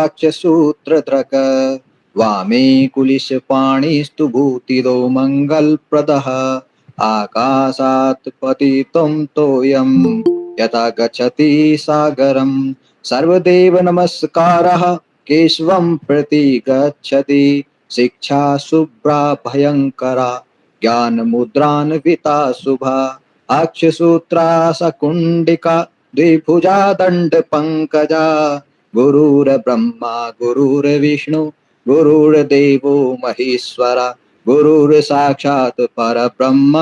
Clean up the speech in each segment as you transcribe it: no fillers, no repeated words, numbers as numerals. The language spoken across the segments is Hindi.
सूत्रधृक वामे कुलिशपाणिस्तु भूतिदो मङ्गलप्रदः आकाशात् पतितं तोयं यथा गच्छति सागरं सर्वदेव नमस्कारः केशवं प्रति गच्छति शिक्षा शुभ्रा भयङ्करा ज्ञानमुद्रान्विता शुभा अक्षसूत्रा सकुण्डिका द्विभुजा दण्डपङ्कजा गुरुर्ब्रह्मा गुरुर्विष्णु गुरुर्देवो महेश्वरा गुरुर्साक्षात् परब्रह्म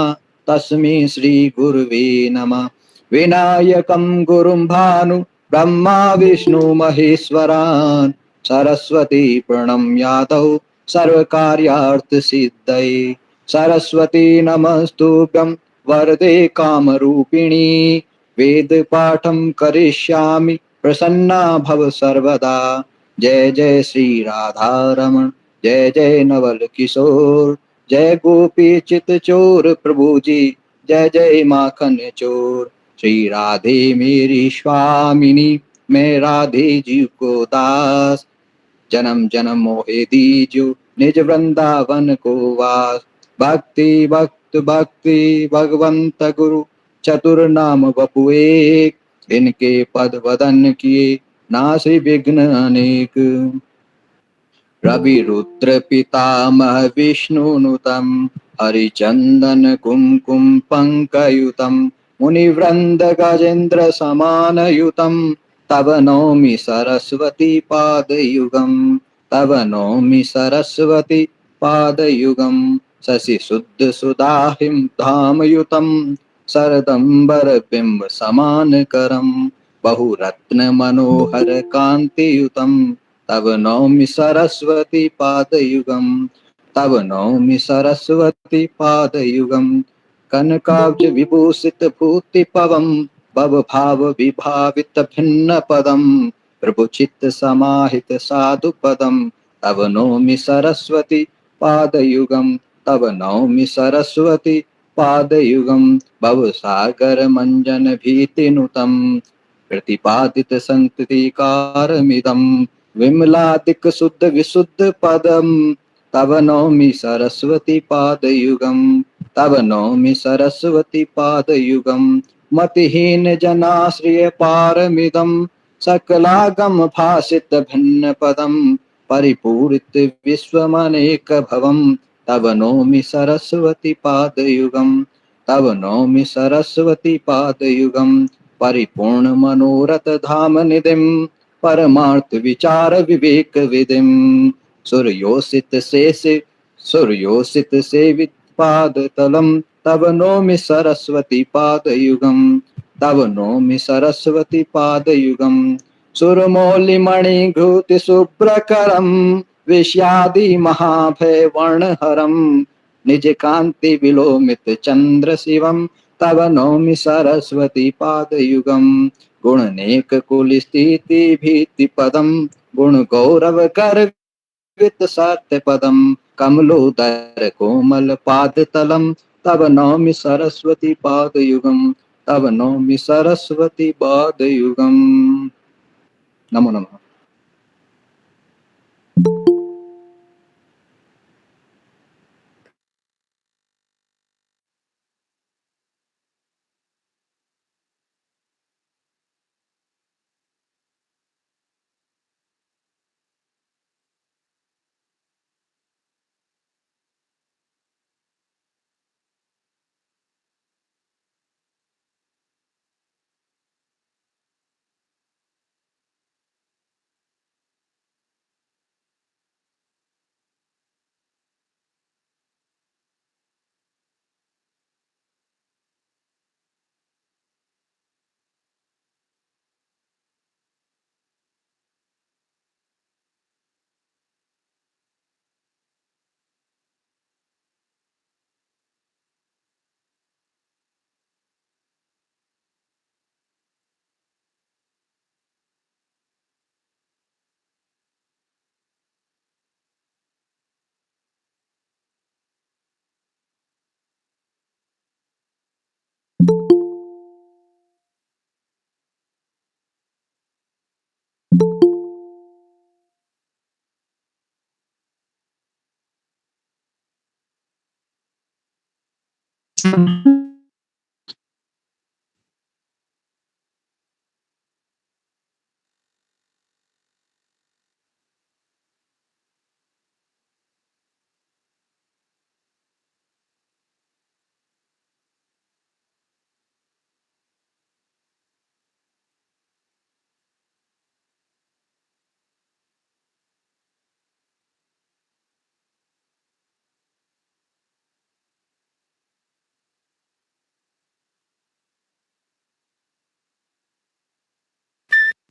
तस्मै श्रीगुरुवे नमः विनायकं गुरुं भानु ब्रह्मा विष्णु महेश्वरान् सरस्वती प्रणम्यादौ सर्वकार्यार्थसिद्धये सरस्वती नमस्तुभ्यं वरदे कामरूपिणी वेदपाठं करिष्यामि प्रसन्ना भव सर्वदा जय जय श्री राधा रमण जय जय नवल किशोर जय गोपी चित चोर प्रभु जी जय जय माखन चोर श्री राधे मेरी स्वामिनी मैं राधे जी को दास जन्म जन्म मोहे दीजो निज वृंदावन को वास भक्ति भक्त भक्ति भगवंत गुरु चतुर नाम बपु एक इनके पद वदन किए नासि विघ्न अनेक रवि रुद्र पितामह विष्णुनुतम हरिचंदन कुमकुम पंकयुतम मुनिवृंद गजेन्द्र समानयुतम तव नौमि सरस्वती पादयुगम तव नौमि सरस्वती पादयुगम शशि शुद्ध सुदाहिं धामयुतम सरदंबर बिंब समानकरम बहुरत्न मनोहर कांतियुतम तव नौमि सरस्वती पादयुगम तव नौमि सरस्वती पादयुगम कनकाब्ज विभूषित भूति पवम भव भाव विभावित भिन्न पदम प्रभु चित्त समाहित साधु पदम तव नौमि सरस्वती पादयुगम तव नौमि सरस्वती पादयुगम भव सागर मंजन भीतिनुतम प्रतिपादित संततिकारमिदम विमलादिक शुद्ध विशुद्ध पदम तव नौमि सरस्वती पादयुगम तव नौमि सरस्वती पादयुगम मतिहीन जनाश्रय पारमिदम सकलागम भाषित भिन्न पदम परिपूरित विश्वमनेक भवम तव नौमि सरस्वती पादयुगम तव नौमि सरस्वती पादयुगम परिपूर्ण मनोरथ धाम निधिम परमार्थ विचार विवेक विधिम सूर्योषित शेष सूर्योषित सेवित पाद तलम तव नौमि सरस्वती पादयुगम तव नौमि सरस्वती पादयुगम सुरमौलिमणि घृति शुभ्रकरम विषादि महाभय वर्णहरम निज कांति विलोमित चंद्र शिवम तव नौमि सरस्वती पादयुगम गुणनेक कुल स्थिति भीति पदम गुण गौरव कर वित सत्य पदम कमलोदर कोमल पाद तलम तव नौमि सरस्वती पादयुगम तव नौमि सरस्वती पादयुगम नमो नमः।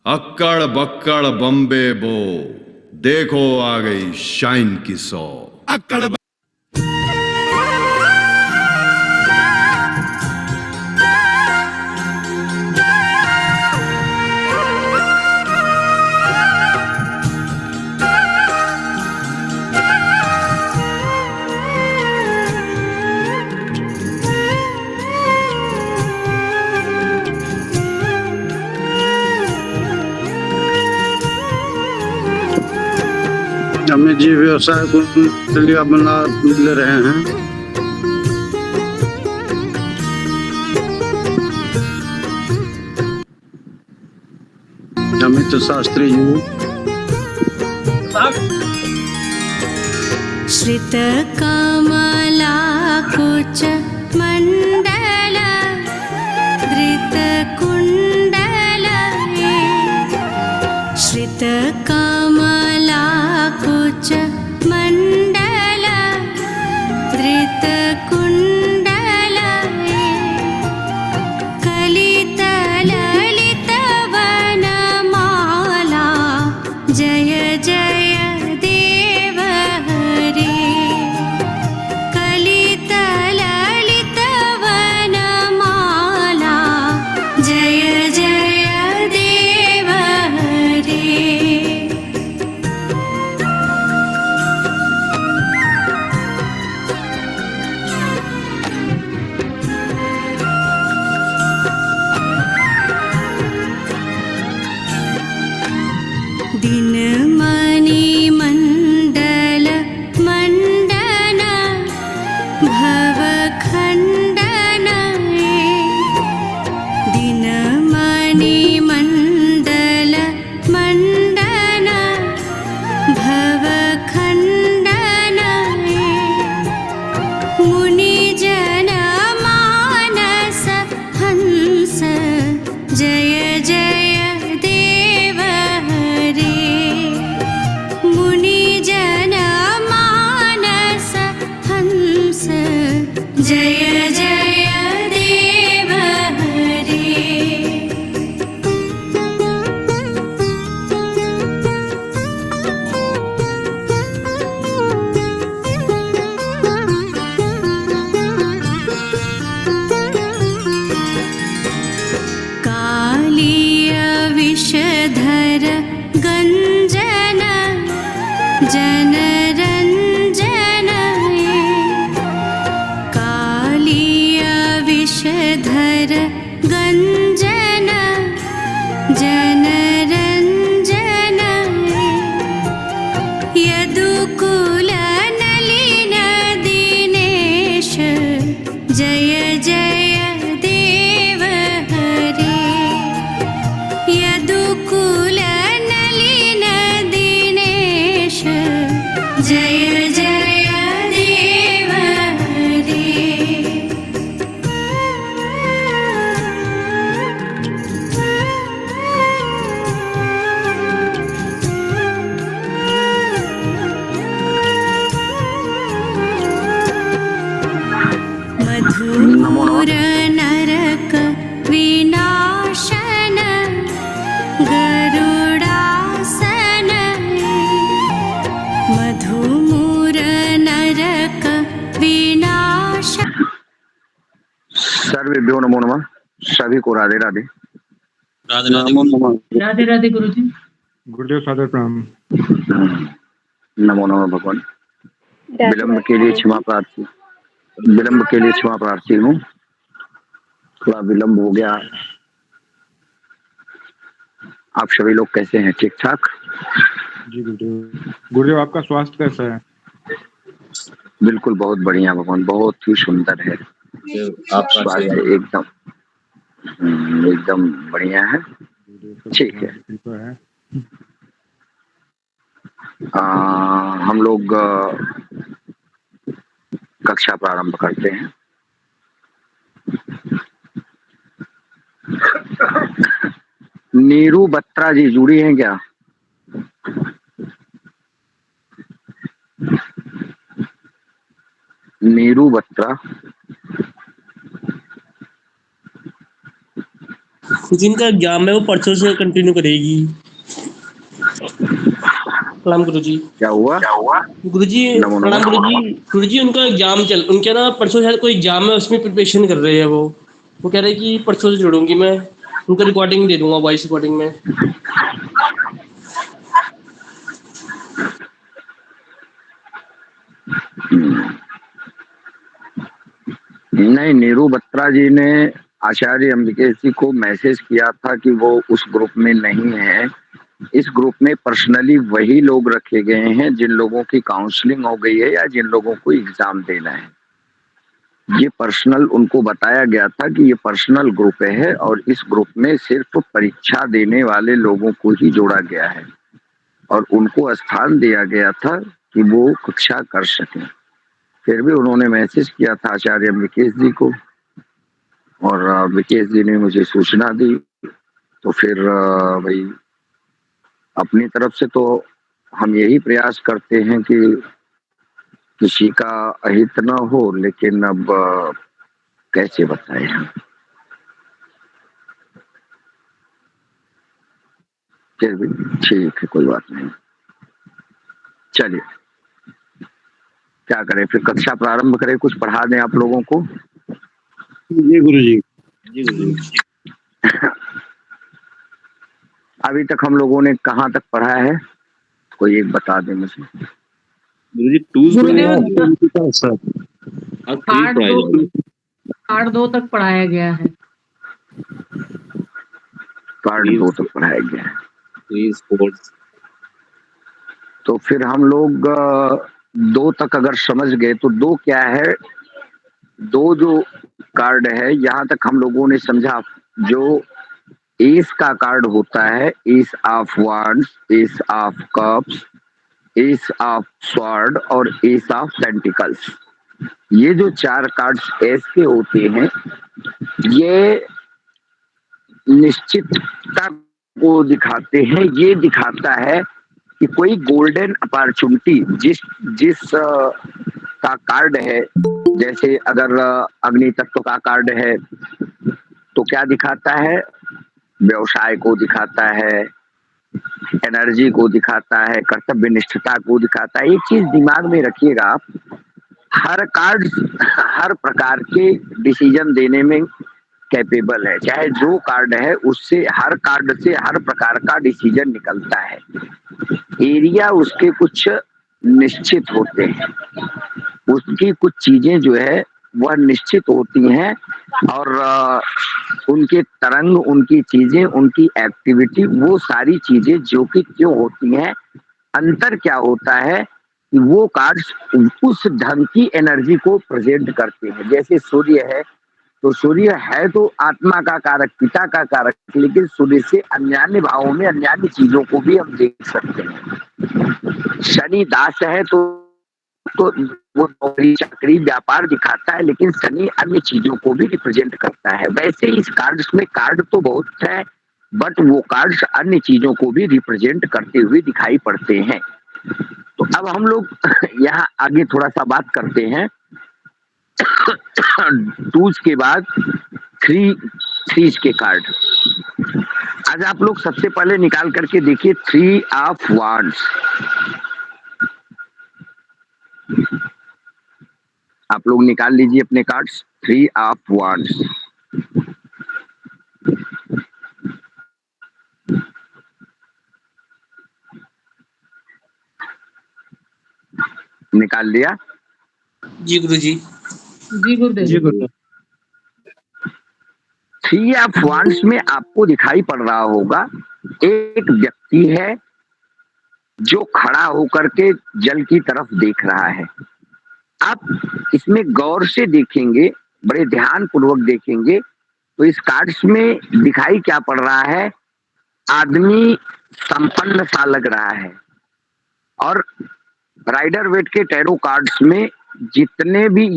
अक्कड़ बक्कड़ बम्बे बो, देखो आ गई शाइन की सौ। हमें जीव व्यवसाय को चलिए बना ले रहे हैं। अमित शास्त्री जी श्रित कमला कुच मंडल धृत कुंडल श्रित कमला कुच मंडल धृत कुंडल कलित ललित वनमाला जय जय देव हरे कलित ललित वनमाला जय जय देव हरे। दिनमणि मण्डल मण्डन भवखण्डन दिनमणि मण्डल मण्डन भवखण्डन मुनिजन मानस हंस जय जय देव हरे मुनिजन मानस हंस जय जय देव हरे। कालीय विषधर गंजन जनरंजन कालीय विषधर गंजन जनरंजन यदुकुल नलिन दिनेश जय जय देव हरे यदुकुल नलिन दिनेश जय जय देव हरे। मधुर नरक विनाशन गरुडासन मधुमूर नरक विनाश। सर्वेभ्यो नमो नमः। सभी को राधे राधे। राधे राधे राधे राधे गुरुजी। गुरुदेव सादर प्रणाम। नमो नमः भगवान। विलंब के लिए क्षमा प्रार्थी हूँ। थोड़ा विलंब हो गया। आप सभी लोग कैसे हैं? ठीक ठाक? जी गुरुदेव आपका स्वास्थ्य कैसा है? बिल्कुल बहुत बढ़िया भगवान, बहुत ही सुंदर है। आपका स्वास्थ्य एकदम एकदम बढ़िया है। ठीक है। कृपा है। हम लोग कक्षा प्रारंभ करते हैं। नीरू बत्रा जी जुड़ी हैं क्या? नीरू बत्रा जिनका एग्जाम है वो परसों से कंटिन्यू करेगी। प्रणाम गुरुजी। क्या हुआ? गुरुजी नमो प्रणाम नमो। गुरुजी उनका एग्जाम उनके ना परसों शायद कोई एग्जाम है, उसमें प्रिपरेशन कर रहे हैं। वो कह रहे हैं कि परसों से जुड़ूंगी मैं, उनका रिकॉर्डिंग दे दूंगा वॉइस रिकॉर्डिंग में। नहीं, नीरू बत्रा जी ने आचार्य अम्बिकेश जी को मैसेज किया था कि वो उस ग्रुप में नहीं है। इस ग्रुप में पर्सनली वही लोग रखे गए हैं जिन लोगों की काउंसलिंग हो गई है या जिन लोगों को एग्जाम देना है। ये पर्सनल उनको बताया गया था कि ये पर्सनल ग्रुप है और इस ग्रुप में सिर्फ परीक्षा देने वाले लोगों को ही जोड़ा गया है और उनको स्थान दिया गया था कि वो कक्षा कर सकें। फिर भी उन्होंने मैसेज किया था आचार्य विकेश जी को और विकेश जी ने मुझे सूचना दी। तो फिर भाई अपनी तरफ से तो हम यही प्रयास करते हैं कि किसी का अहित न हो, लेकिन अब कैसे बताएं हम। फिर भी ठीक है, कोई बात नहीं। चलिए क्या करें, फिर कक्षा प्रारंभ करें, कुछ पढ़ा दें आप लोगों को। जी गुरुजी। अभी तक हम लोगों ने कहाँ तक पढ़ा है, कोई एक बता दे मुझे। पार्ट 2 तक पढ़ाया गया है। पार्ट 2 तक पढ़ाया गया है। तो फिर हम लोग 2 तक अगर समझ गए तो 2 क्या है, 2 जो कार्ड है यहाँ तक हम लोगों ने समझा। जो एस का कार्ड होता है, S of wands, S of cups, S of sword और एस ऑफ पेंटिकल्स, ये जो 4 कार्ड्स एस के होते हैं ये निश्चितता को दिखाते हैं। ये दिखाता है कि कोई गोल्डन अपॉर्चुनिटी जिस का कार्ड है, जैसे अगर अग्नि तत्व का कार्ड है तो क्या दिखाता है, व्यवसाय को दिखाता है, एनर्जी को दिखाता है, कर्तव्य निष्ठता को दिखाता है। एक चीज दिमाग में रखिएगा आप, हर कार्ड हर प्रकार के डिसीजन देने में कैपेबल है। चाहे जो कार्ड है उससे, हर कार्ड से हर प्रकार का डिसीजन निकलता है। एरिया उसके कुछ निश्चित होते हैं, उसकी कुछ चीजें जो है वह निश्चित होती हैं और उनके तरंग, उनकी चीजें, उनकी एक्टिविटी, वो सारी चीजें जो कि क्यों होती हैं। अंतर क्या होता है कि वो कार्ड्स उस ढंग की एनर्जी को प्रेजेंट करते हैं। जैसे सूर्य है तो सूर्य है तो आत्मा का कारक, पिता का कारक, लेकिन सूर्य से अन्यान्य भावों में अन्यान्य चीजों को भी हम देख सकते हैं। शनि दास है तो वो नौकरी चाकरी व्यापार दिखाता है, लेकिन शनि अन्य चीजों को भी रिप्रेजेंट करता है। वैसे इस कार्ड्स में कार्ड तो बहुत है, बट वो कार्ड्स अन्य चीजों को भी रिप्रेजेंट करते हुए दिखाई पड़ते हैं। तो अब हम लोग यहाँ आगे थोड़ा सा बात करते हैं। 2s के बाद 3s के कार्ड आज आप लोग सबसे पहले निकाल करके देखिए। 3 ऑफ वांड्स, आप लोग निकाल लीजिए अपने कार्ड्स। 3 ऑफ वांड्स, निकाल लिया? जी गुरुजी। जी गुरुदेव। 3 ऑफ वांड्स में आपको दिखाई पड़ रहा होगा एक व्यक्ति है जो खड़ा होकर के जल की तरफ देख रहा है। आप इसमें गौर से देखेंगे, बड़े ध्यान पूर्वक देखेंगे तो इस कार्ड्स में दिखाई क्या पड़ रहा है, आदमी संपन्न सा लग रहा है। और राइडर वेट के टैरो कार्ड्स में जितने भी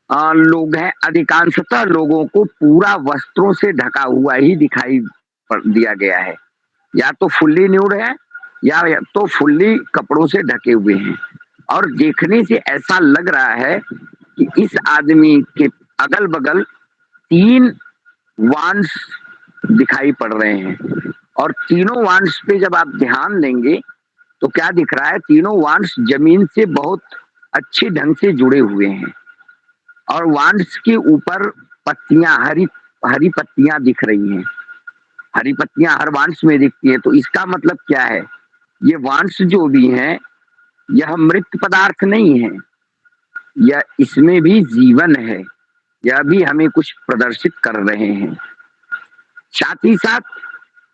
लोग हैं, अधिकांशतः लोगों को पूरा वस्त्रों से ढका हुआ ही दिखाई दिया गया है, या तो फुल्ली न्यूड है या तो फुल्ली कपड़ों से ढके हुए हैं। और देखने से ऐसा लग रहा है कि इस आदमी के अगल बगल 3 वांड्स दिखाई पड़ रहे हैं। और तीनों वांड्स पे जब आप ध्यान देंगे तो क्या दिख रहा है, तीनों वांड्स जमीन से बहुत अच्छे ढंग से जुड़े हुए हैं। और वांड्स के ऊपर पत्तियां, हरी पत्तियां दिख रही हैं। हरी पत्तियां हर वांड्स में दिखती हैं। तो इसका मतलब क्या है, ये वांड्स जो भी हैं यह मृत पदार्थ नहीं है, यह इसमें भी जीवन है, यह भी हमें कुछ प्रदर्शित कर रहे हैं। साथ ही साथ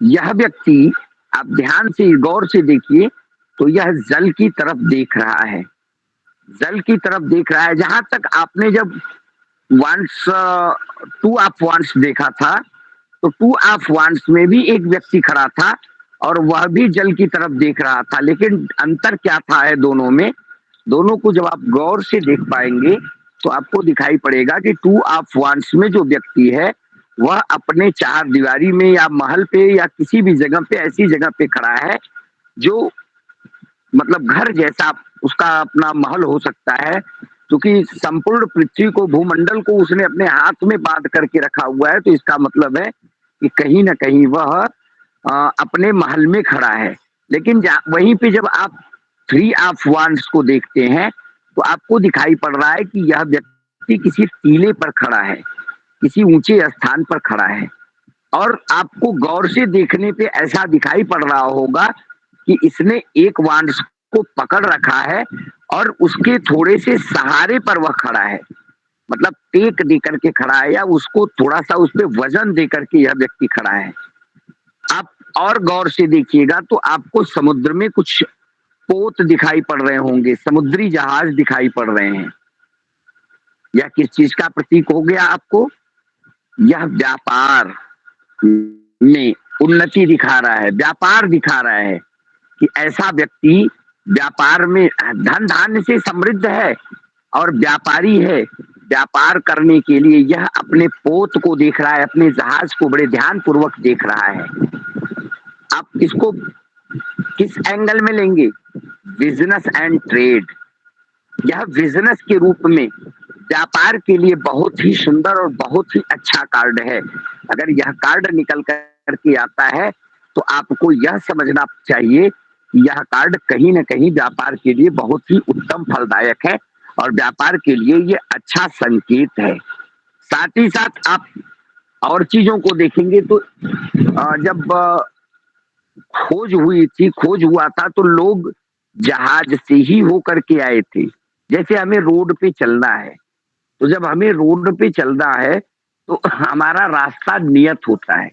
यह व्यक्ति, आप ध्यान से गौर से देखिए तो यह जल की तरफ देख रहा है, जल की तरफ देख रहा है। जहां तक आपने जब वांड्स 2 ऑफ वांड्स देखा था तो 2 ऑफ वांड्स में भी एक व्यक्ति खड़ा था और वह भी जल की तरफ देख रहा था। लेकिन अंतर क्या था है दोनों में, दोनों को जब आप गौर से देख पाएंगे तो आपको दिखाई पड़ेगा कि 2 ऑफ वांड्स में जो व्यक्ति है वह अपने चार दीवारी में या महल पे या किसी भी जगह पे, ऐसी जगह पे खड़ा है जो मतलब घर जैसा उसका अपना महल हो सकता है, क्योंकि संपूर्ण पृथ्वी को, भूमंडल को उसने अपने हाथ में बांध करके रखा हुआ है। तो इसका मतलब है कि कहीं ना कहीं वह अपने महल में खड़ा है। लेकिन वहीं पे जब आप 3 ऑफ वांड्स को देखते हैं तो आपको दिखाई पड़ रहा है कि यह व्यक्ति किसी टीले पर खड़ा है, किसी ऊंचे स्थान पर खड़ा है। और आपको गौर से देखने पे ऐसा दिखाई पड़ रहा होगा कि इसने एक वांड्स को पकड़ रखा है और उसके थोड़े से सहारे पर वह खड़ा है, मतलब टेक दे करके खड़ा है, या उसको थोड़ा सा उस पर वजन दे करके यह व्यक्ति खड़ा है। आप और गौर से देखिएगा तो आपको समुद्र में कुछ पोत दिखाई पड़ रहे होंगे, समुद्री जहाज दिखाई पड़ रहे हैं। यह किस चीज का प्रतीक हो गया आपको, यह व्यापार में उन्नति दिखा रहा है, व्यापार दिखा रहा है कि ऐसा व्यक्ति व्यापार में धन धान्य से समृद्ध है और व्यापारी है। व्यापार करने के लिए यह अपने पोत को देख रहा है, अपने जहाज को बड़े ध्यान पूर्वक देख रहा है। आप इसको किस एंगल में लेंगे, बिजनेस एंड ट्रेड। यह बिजनेस के रूप में व्यापार के लिए बहुत ही सुंदर और बहुत ही अच्छा कार्ड है। अगर यह कार्ड निकल करके आता है तो आपको यह समझना चाहिए कि यह कार्ड कहीं ना कहीं व्यापार के लिए बहुत ही उत्तम फलदायक है और व्यापार के लिए ये अच्छा संकेत है। साथ ही साथ आप और चीजों को देखेंगे तो जब खोज हुई थी, खोज हुआ था तो लोग जहाज से ही होकर के आए थे। जैसे हमें रोड पे चलना है तो जब हमें रोड पे चलना है तो हमारा रास्ता नियत होता है,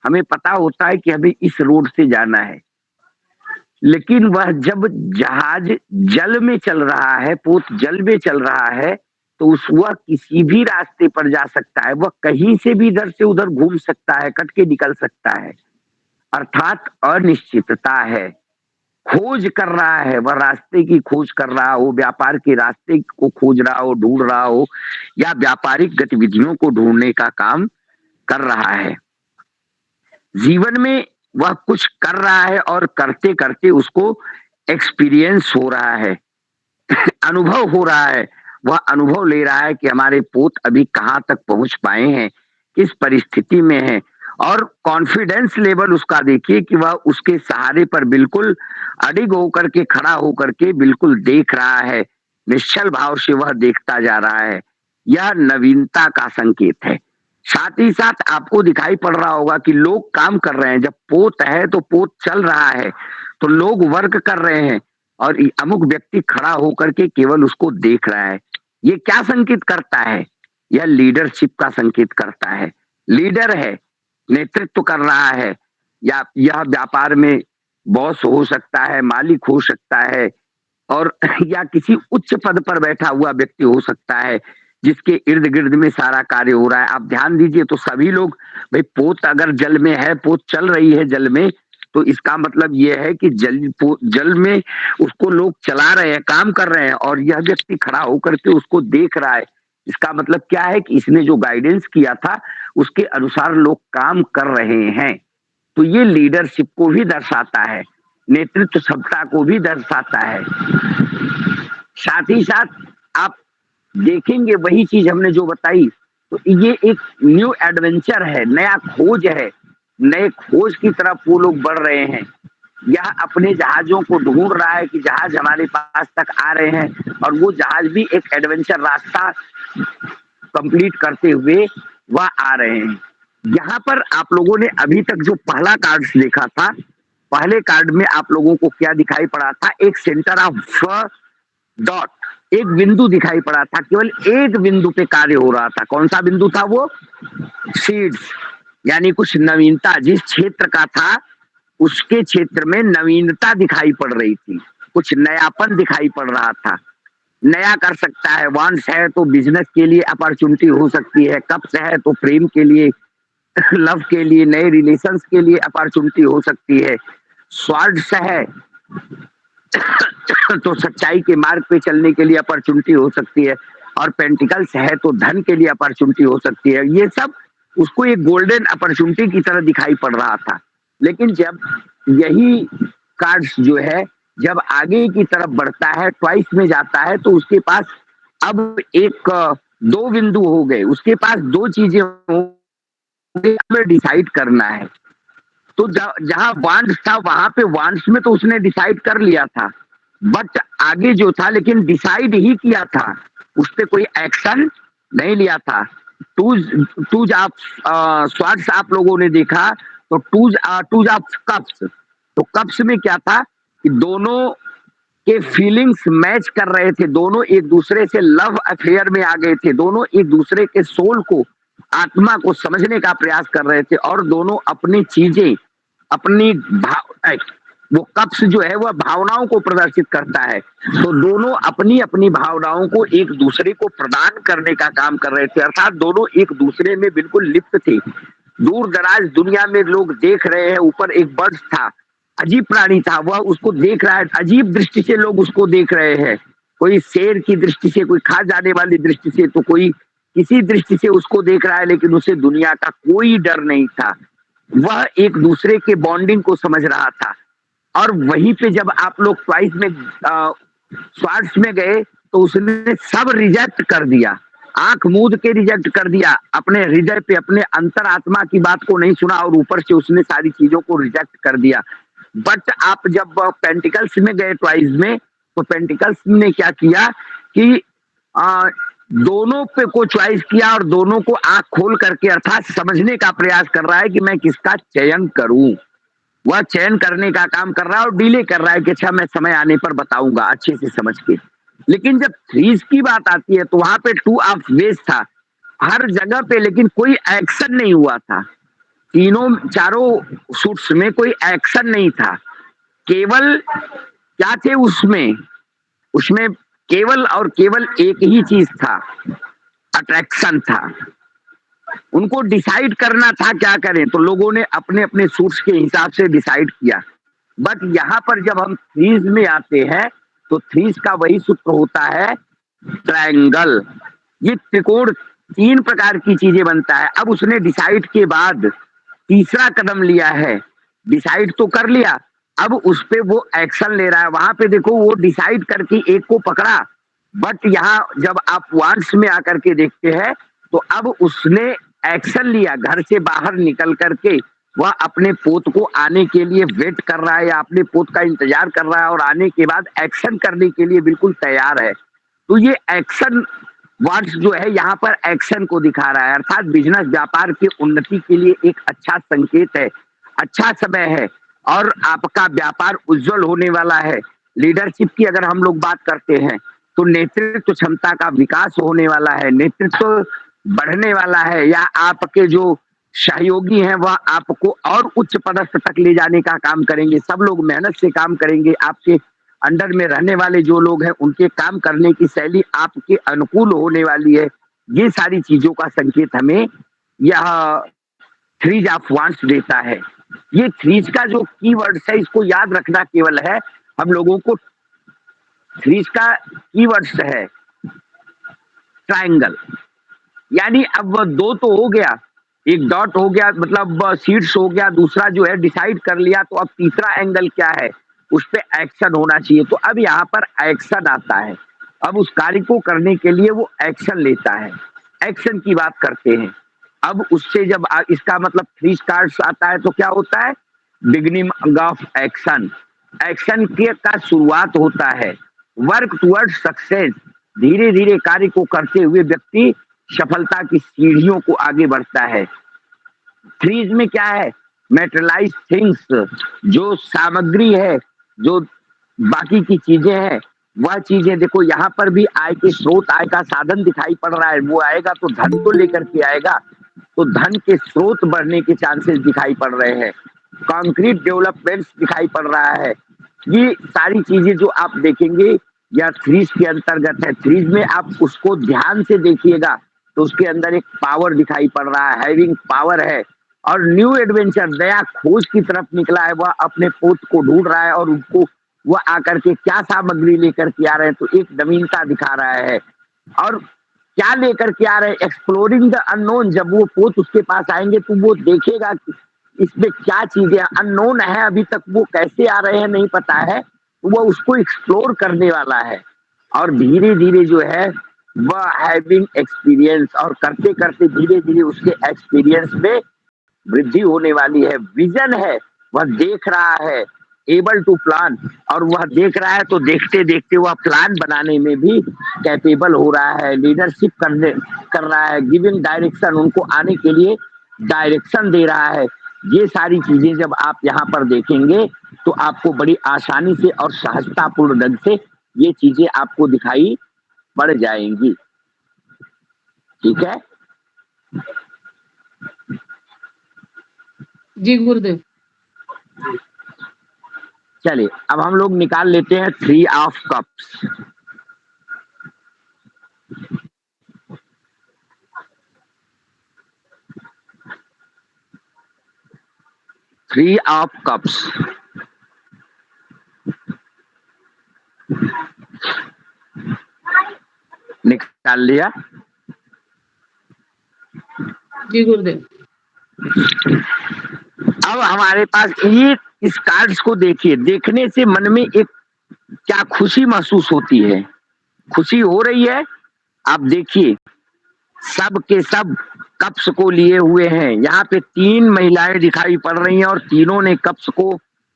हमें पता होता है कि हमें इस रोड से जाना है। लेकिन वह जब जहाज जल में चल रहा है, पोत जल में चल रहा है, तो वह किसी भी रास्ते पर जा सकता है, वह कहीं से भी इधर से उधर घूम सकता है, कट के निकल सकता है। अर्थात अनिश्चितता है, खोज कर रहा है, वह रास्ते की खोज कर रहा हो, व्यापार के रास्ते को खोज रहा हो, ढूंढ रहा हो, या व्यापारिक गतिविधियों को ढूंढने का काम कर रहा है। जीवन में वह कुछ कर रहा है और करते करते उसको एक्सपीरियंस हो रहा है अनुभव हो रहा है। वह अनुभव ले रहा है कि हमारे पोत अभी कहाँ तक पहुंच पाए हैं, किस परिस्थिति में है। और कॉन्फिडेंस लेवल उसका देखिए कि वह उसके सहारे पर बिल्कुल अडिग होकर के, खड़ा होकर के बिल्कुल देख रहा है, निश्चल भाव से वह देखता जा रहा है। यह नवीनता का संकेत है। साथ ही साथ आपको दिखाई पड़ रहा होगा कि लोग काम कर रहे हैं। जब पोत है तो पोत चल रहा है तो लोग वर्क कर रहे हैं और अमुक व्यक्ति खड़ा होकर के केवल उसको देख रहा है। ये क्या संकेत करता है, यह लीडरशिप का संकेत करता है। लीडर है, नेतृत्व कर रहा है, या यह व्यापार में बॉस हो सकता है, मालिक हो सकता है, और या किसी उच्च पद पर बैठा हुआ व्यक्ति हो सकता है। जिसके इर्द गिर्द में सारा कार्य हो रहा है। आप ध्यान दीजिए तो सभी लोग, भाई पोत अगर जल में है, पोत चल रही है जल में, तो इसका मतलब ये है कि जल में उसको लोग चला रहे हैं, काम कर रहे हैं, और यह व्यक्ति खड़ा होकर के उसको देख रहा है। इसका मतलब क्या है कि इसने जो गाइडेंस किया था उसके अनुसार लोग काम कर रहे हैं। तो ये लीडरशिप को भी दर्शाता है, नेतृत्व क्षमता को भी दर्शाता है। साथ ही साथ आप देखेंगे वही चीज हमने जो बताई, तो ये एक न्यू एडवेंचर है, नया खोज है, नए खोज की तरफ वो लोग बढ़ रहे हैं। यह अपने जहाजों को ढूंढ रहा है कि जहाज हमारे पास तक आ रहे हैं, और वो जहाज भी एक एडवेंचर रास्ता कंप्लीट करते हुए वह आ रहे हैं। यहाँ पर आप लोगों ने अभी तक जो पहला कार्ड देखा था, पहले कार्ड में आप लोगों को क्या दिखाई पड़ा था? एक सेंटर ऑफ डॉट, एक बिंदु दिखाई पड़ा था, केवल एक बिंदु पे कार्य हो रहा था। कौन सा बिंदु था वो? सीड्स, यानी कुछ नवीनता जिस क्षेत्र का था उसके क्षेत्र में नवीनता दिखाई पड़ रही थी, कुछ नयापन दिखाई पड़ रहा था। नया कर सकता है, वांस है तो बिजनेस के लिए अपॉर्चुनिटी हो सकती है, कप्स है तो प्रेम के लिए, लव के लिए, नए रिलेशंस के लिए अपॉर्चुनिटी हो सकती है। स्वार्ड्स है तो सच्चाई के मार्ग पे चलने के लिए अपॉर्चुनिटी हो सकती है, और पेंटिकल्स है तो धन के लिए अपॉर्चुनिटी हो सकती है। ये सब उसको एक गोल्डन अपॉर्चुनिटी की तरह दिखाई पड़ रहा था। लेकिन जब यही कार्ड्स जो है जब आगे की तरफ बढ़ता है, ट्वाइस में जाता है, तो उसके पास अब एक दो बिंदु हो गए, उसके पास दो चीजें हो गई, डिसाइड करना है। तो जहां वांस था वहां पे वांस में तो उसने डिसाइड कर लिया था, बट आगे जो था लेकिन डिसाइड ही किया था, उस पर कोई एक्शन नहीं लिया था। टूज ऑफ स्वार्ड्स आप लोगों ने देखा तो टूज ऑफ कप्स, तो कप्स में क्या था कि दोनों के फीलिंग्स मैच कर रहे थे, दोनों एक दूसरे से लव अफेयर में आ गए थे, दोनों एक दूसरे के सोल को, आत्मा को समझने का प्रयास कर रहे थे, और दोनों अपनी चीजें, अपनी वो कप्स जो है वह भावनाओं को प्रदर्शित करता है, तो दोनों अपनी अपनी भावनाओं को एक दूसरे को प्रदान करने का काम कर रहे थे। अर्थात दोनों एक दूसरे में बिल्कुल लिप्त थे। दूर दराज दुनिया में लोग देख रहे हैं, ऊपर एक बर्ड था, अजीब प्राणी था, वह उसको देख रहा है, अजीब दृष्टि से लोग उसको देख रहे हैं, कोई शेर की दृष्टि से, कोई खा जाने वाली दृष्टि से, तो कोई किसी दृष्टि से उसको देख रहा है, लेकिन उसे दुनिया का कोई डर नहीं था। वह एक दूसरे के बॉन्डिंग को समझ रहा था। और वहीं पे जब आप लोग ट्वाइस में स्वार्ड्स में गए तो उसने सब रिजेक्ट कर दिया, आंख मूंद के रिजेक्ट कर दिया, अपने हृदय पे, अपने अंतरात्मा की बात को नहीं सुना, और ऊपर से उसने सारी चीजों को रिजेक्ट कर दिया। बट आप जब पेंटिकल्स में गए ट्वाइस में, तो पेंटिकल्स ने क्या किया कि दोनों पे को चॉइस किया, और दोनों को आंख खोल करके अर्थात समझने का प्रयास कर रहा है कि मैं किसका चयन करूं। वह चयन करने का काम कर रहा है और डिले कर रहा है कि अच्छा मैं समय आने पर बताऊंगा अच्छे से समझ के। लेकिन जब थ्रीज की बात आती है तो वहां पे टू ऑफ वेज था हर जगह पे, लेकिन कोई एक्शन नहीं हुआ था। तीनों चारों सूट्स में कोई एक्शन नहीं था। केवल क्या थे उसमें केवल और केवल एक ही चीज था, अट्रैक्शन था। उनको डिसाइड करना था क्या करें, तो लोगों ने अपने अपने सूट्स के हिसाब से डिसाइड किया। बट यहाँ पर जब हम थ्रीज में आते हैं तो थ्रीज का वही सूत्र होता है ट्रायंगल। ये त्रिकोण तीन प्रकार की चीजें बनता है। अब उसने डिसाइड के बाद तीसरा कदम लिया है, डिसाइड तो कर लिया, अब उस पे वो एक्शन ले रहा है। वहां पे देखो वो डिसाइड करके एक को पकड़ा, बट यहाँ जब आप वांट्स में आकर के देखते हैं तो अब उसने एक्शन लिया। घर से बाहर निकल करके वह अपने पोत को आने के लिए वेट कर रहा है या अपने पोत का इंतजार कर रहा है और आने के बाद एक्शन करने के लिए बिल्कुल तैयार है। तो ये एक्शन वर्ड्स जो है यहाँ पर एक्शन को दिखा रहा है, अर्थात बिजनेस व्यापार की उन्नति के लिए एक अच्छा संकेत है, अच्छा समय है और आपका व्यापार उज्जवल होने वाला है। लीडरशिप की अगर हम लोग बात करते हैं तो नेतृत्व क्षमता का विकास होने वाला है, नेतृत्व बढ़ने वाला है, या आपके जो सहयोगी हैं वह आपको और उच्च पदस्थ तक ले जाने का काम करेंगे। सब लोग मेहनत से काम करेंगे। आपके अंडर में रहने वाले जो लोग हैं उनके काम करने की शैली आपके अनुकूल होने वाली है। ये सारी चीजों का संकेत हमें यह थ्रीज ऑफ वांड्स देता है। ये थ्रीज का जो कीवर्ड्स है इसको याद रखना केवल है हम लोगों को। थ्रीज का कीवर्ड्स है ट्रायंगल, यानी अब 2 तो हो गया, एक डॉट हो गया मतलब सीड्स हो गया, दूसरा जो है डिसाइड कर लिया, तो अब तीसरा एंगल क्या है, उस पे एक्शन होना चाहिए। तो अब यहाँ पर एक्शन आता है, अब उस कार्य को करने के लिए वो एक्शन लेता है, एक्शन की बात करते हैं। अब उससे जब इसका मतलब 3 कार्ड्स आता है तो क्या होता है, बिगिनिंग ऑफ एक्शन, एक्शन के का शुरुआत होता है। वर्क टुवर्ड सक्सेस, धीरे धीरे कार्य को करते हुए व्यक्ति सफलता की सीढ़ियों को आगे बढ़ता है। थ्रीज में क्या है, मेटेरियलाइज थिंग्स, जो सामग्री है, जो बाकी की चीजें हैं, वह चीजें देखो यहाँ पर भी आय के स्रोत, आय का साधन दिखाई पड़ रहा है। वो आएगा तो धन को लेकर के आएगा, तो धन के स्रोत बढ़ने के चांसेस दिखाई पड़ रहे हैं। कॉन्क्रीट डेवलपमेंट्स दिखाई पड़ रहा है। ये सारी चीजें जो आप देखेंगे या थ्रीज के अंतर्गत है। थ्रीज में आप उसको ध्यान से देखिएगा तो उसके अंदर एक पावर दिखाई पड़ रहा है, हैविंग पावर है। और न्यू एडवेंचर, नया खोज की तरफ निकला है, वह अपने पोत को ढूंढ रहा है और उनको वह आकर के क्या सामग्री लेकर के आ रहे हैं, तो एक नवीनता दिखा रहा है। और क्या लेकर के आ रहे हैं, एक्सप्लोरिंग द अननोन। जब वो पोत उसके पास आएंगे तो वो देखेगा कि इसमें क्या चीजें अननोन है, अभी तक वो कैसे आ रहे हैं नहीं पता है, तो वो उसको एक्सप्लोर करने वाला है। और धीरे धीरे जो है वह हैविंग एक्सपीरियंस, और करते करते धीरे धीरे उसके एक्सपीरियंस में वृद्धि होने वाली है। विजन है, वह देख रहा है, एबल टू प्लान, और वह देख रहा है तो देखते देखते वह प्लान बनाने में भी कैपेबल हो रहा है, लीडरशिप कर रहा है, गिविंग डायरेक्शन, उनको आने के लिए डायरेक्शन दे रहा है। ये सारी चीजें जब आप यहाँ पर देखेंगे तो आपको बड़ी आसानी से और सहजतापूर्ण ढंग से ये चीजें आपको दिखाई पड़ जाएंगी। ठीक है जी गुरुदेव। चलिए अब हम लोग निकाल लेते हैं 3 of cups. Three of cups, निकाल लिया जी गुरुदेव। अब हमारे पास ये इस कार्ड्स को देखिए, देखने से मन में एक क्या खुशी महसूस होती है, खुशी हो रही है। आप देखिए सब के सब कप्स को लिए हुए हैं। यहाँ पे 3 महिलाएं दिखाई पड़ रही हैं और तीनों ने कप्स को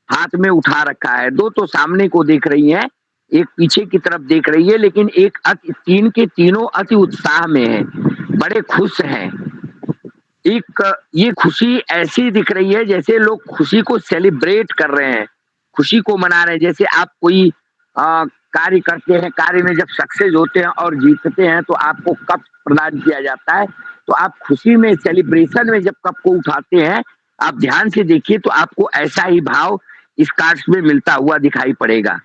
हाथ में उठा रखा है। 2 तो सामने को देख रही हैं, एक पीछे की तरफ देख रही है, लेकिन एक 3 के तीनों अति उत्साह में हैं, बड़े खुश हैं। एक ये खुशी ऐसी दिख रही है जैसे लोग खुशी को सेलिब्रेट कर रहे हैं, खुशी को मना रहे हैं। जैसे आप कोई कार्य करते हैं, कार्य में जब सक्सेस होते हैं और जीतते हैं तो आपको कप प्रदान किया जाता है, तो आप खुशी में, सेलिब्रेशन में जब कप को उठाते हैं, आप ध्यान से देखिए तो आपको ऐसा ही भाव इस कार्ड्स में मिलता हुआ दिखाई पड़ेगा।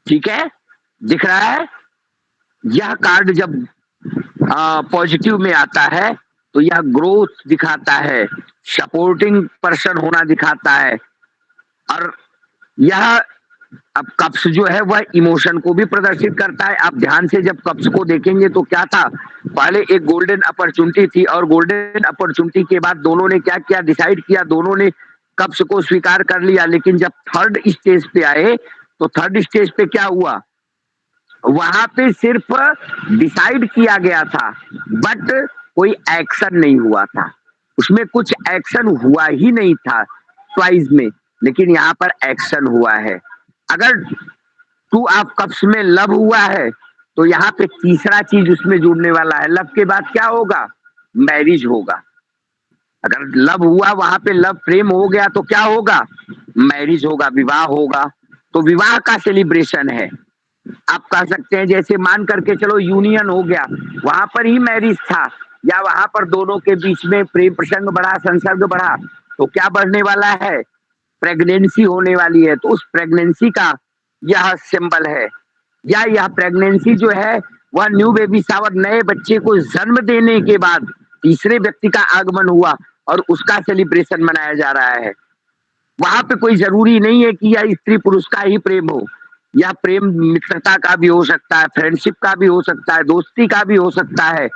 ठीक है, दिख रहा है। यह कार्ड जब पॉजिटिव में आता है तो यह ग्रोथ दिखाता है, सपोर्टिंग पर्सन होना दिखाता है। और यह अब कप्स जो है वह इमोशन को भी प्रदर्शित करता है। आप ध्यान से जब कप्स को देखेंगे तो क्या था, पहले एक गोल्डन अपॉर्चुनिटी थी और गोल्डन अपॉर्चुनिटी के बाद दोनों ने क्या किया, डिसाइड किया, दोनों ने कप्स को स्वीकार कर लिया। लेकिन जब थर्ड स्टेज पे आए तो थर्ड स्टेज पे क्या हुआ, वहां पे सिर्फ डिसाइड किया गया था बट कोई एक्शन नहीं हुआ था, उसमें कुछ एक्शन हुआ ही नहीं था ट्वाइस में, लेकिन यहाँ पर एक्शन हुआ है। अगर 2 ऑफ कप्स में लव हुआ है तो यहाँ पे तीसरा चीज उसमें जुड़ने वाला है। लव के बाद क्या होगा, मैरिज होगा। अगर लव हुआ, वहां पे लव प्रेम हो गया तो क्या होगा, मैरिज होगा, विवाह होगा। तो विवाह का सेलिब्रेशन है। आप कह सकते हैं जैसे मान करके चलो यूनियन हो गया, वहां पर ही मैरिज था या वहां पर दोनों के बीच में प्रेम प्रसंग बढ़ा, संसर्ग बढ़ा, तो क्या बढ़ने वाला है, प्रेगनेंसी होने वाली है। तो उस प्रेगनेंसी का यह सिंबल है, या यह प्रेगनेंसी जो है वह न्यू बेबी शावर, नए बच्चे को जन्म देने के बाद तीसरे व्यक्ति का आगमन हुआ और उसका सेलिब्रेशन मनाया जा रहा है। वहां पे कोई जरूरी नहीं है कि यह स्त्री पुरुष का ही प्रेम हो, या प्रेम मित्रता का भी हो सकता है, फ्रेंडशिप का भी हो सकता है, दोस्ती का भी हो सकता है।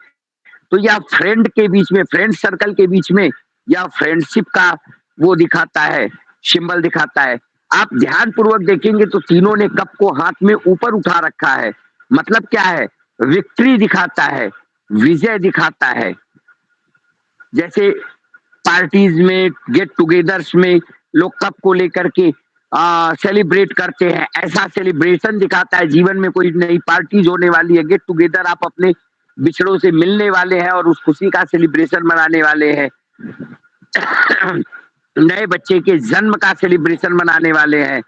तो यह फ्रेंड के बीच में, फ्रेंड सर्कल के बीच में या फ्रेंडशिप का वो दिखाता है, सिंबल दिखाता है। आप ध्यान पूर्वक देखेंगे तो तीनों ने कप को हाथ में ऊपर उठा रखा है। मतलब क्या है? विक्ट्री दिखाता है, विजय दिखाता है। जैसे पार्टीज में, गेट टुगेदर्स में लोग कप को लेकर के सेलिब्रेट करते हैं, ऐसा सेलिब्रेशन दिखाता है। जीवन में कोई नई पार्टीज होने वाली है, गेट टुगेदर, आप अपने बिछड़ों से मिलने वाले हैं और उस खुशी का सेलिब्रेशन मनाने वाले हैं। नए बच्चे के जन्म का सेलिब्रेशन मनाने वाले हैं,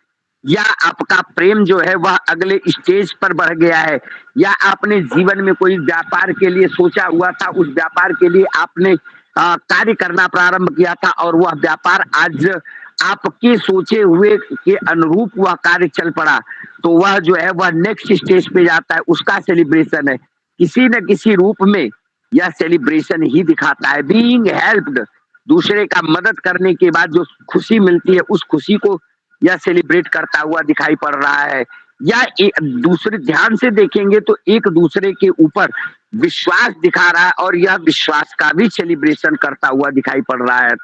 या आपका प्रेम जो है वह अगले स्टेज पर बढ़ गया है, या आपने जीवन में कोई व्यापार के लिए सोचा हुआ था, उस व्यापार के लिए आपने कार्य करना प्रारंभ किया था और वह व्यापार आज आपके सोचे हुए के अनुरूप वह कार्य चल पड़ा, तो वह जो है वह नेक्स्ट स्टेज पे जाता है, उसका सेलिब्रेशन है। किसी न किसी रूप में यह सेलिब्रेशन ही दिखाता है। बीइंग हेल्प्ड, दूसरे का मदद करने के बाद जो खुशी मिलती है, उस खुशी को यह सेलिब्रेट करता हुआ दिखाई पड़ रहा है। या दूसरे ध्यान से देखेंगे तो एक दूसरे के ऊपर विश्वास दिखा रहा है और यह विश्वास का भी सेलिब्रेशन करता हुआ दिखाई पड़ रहा है।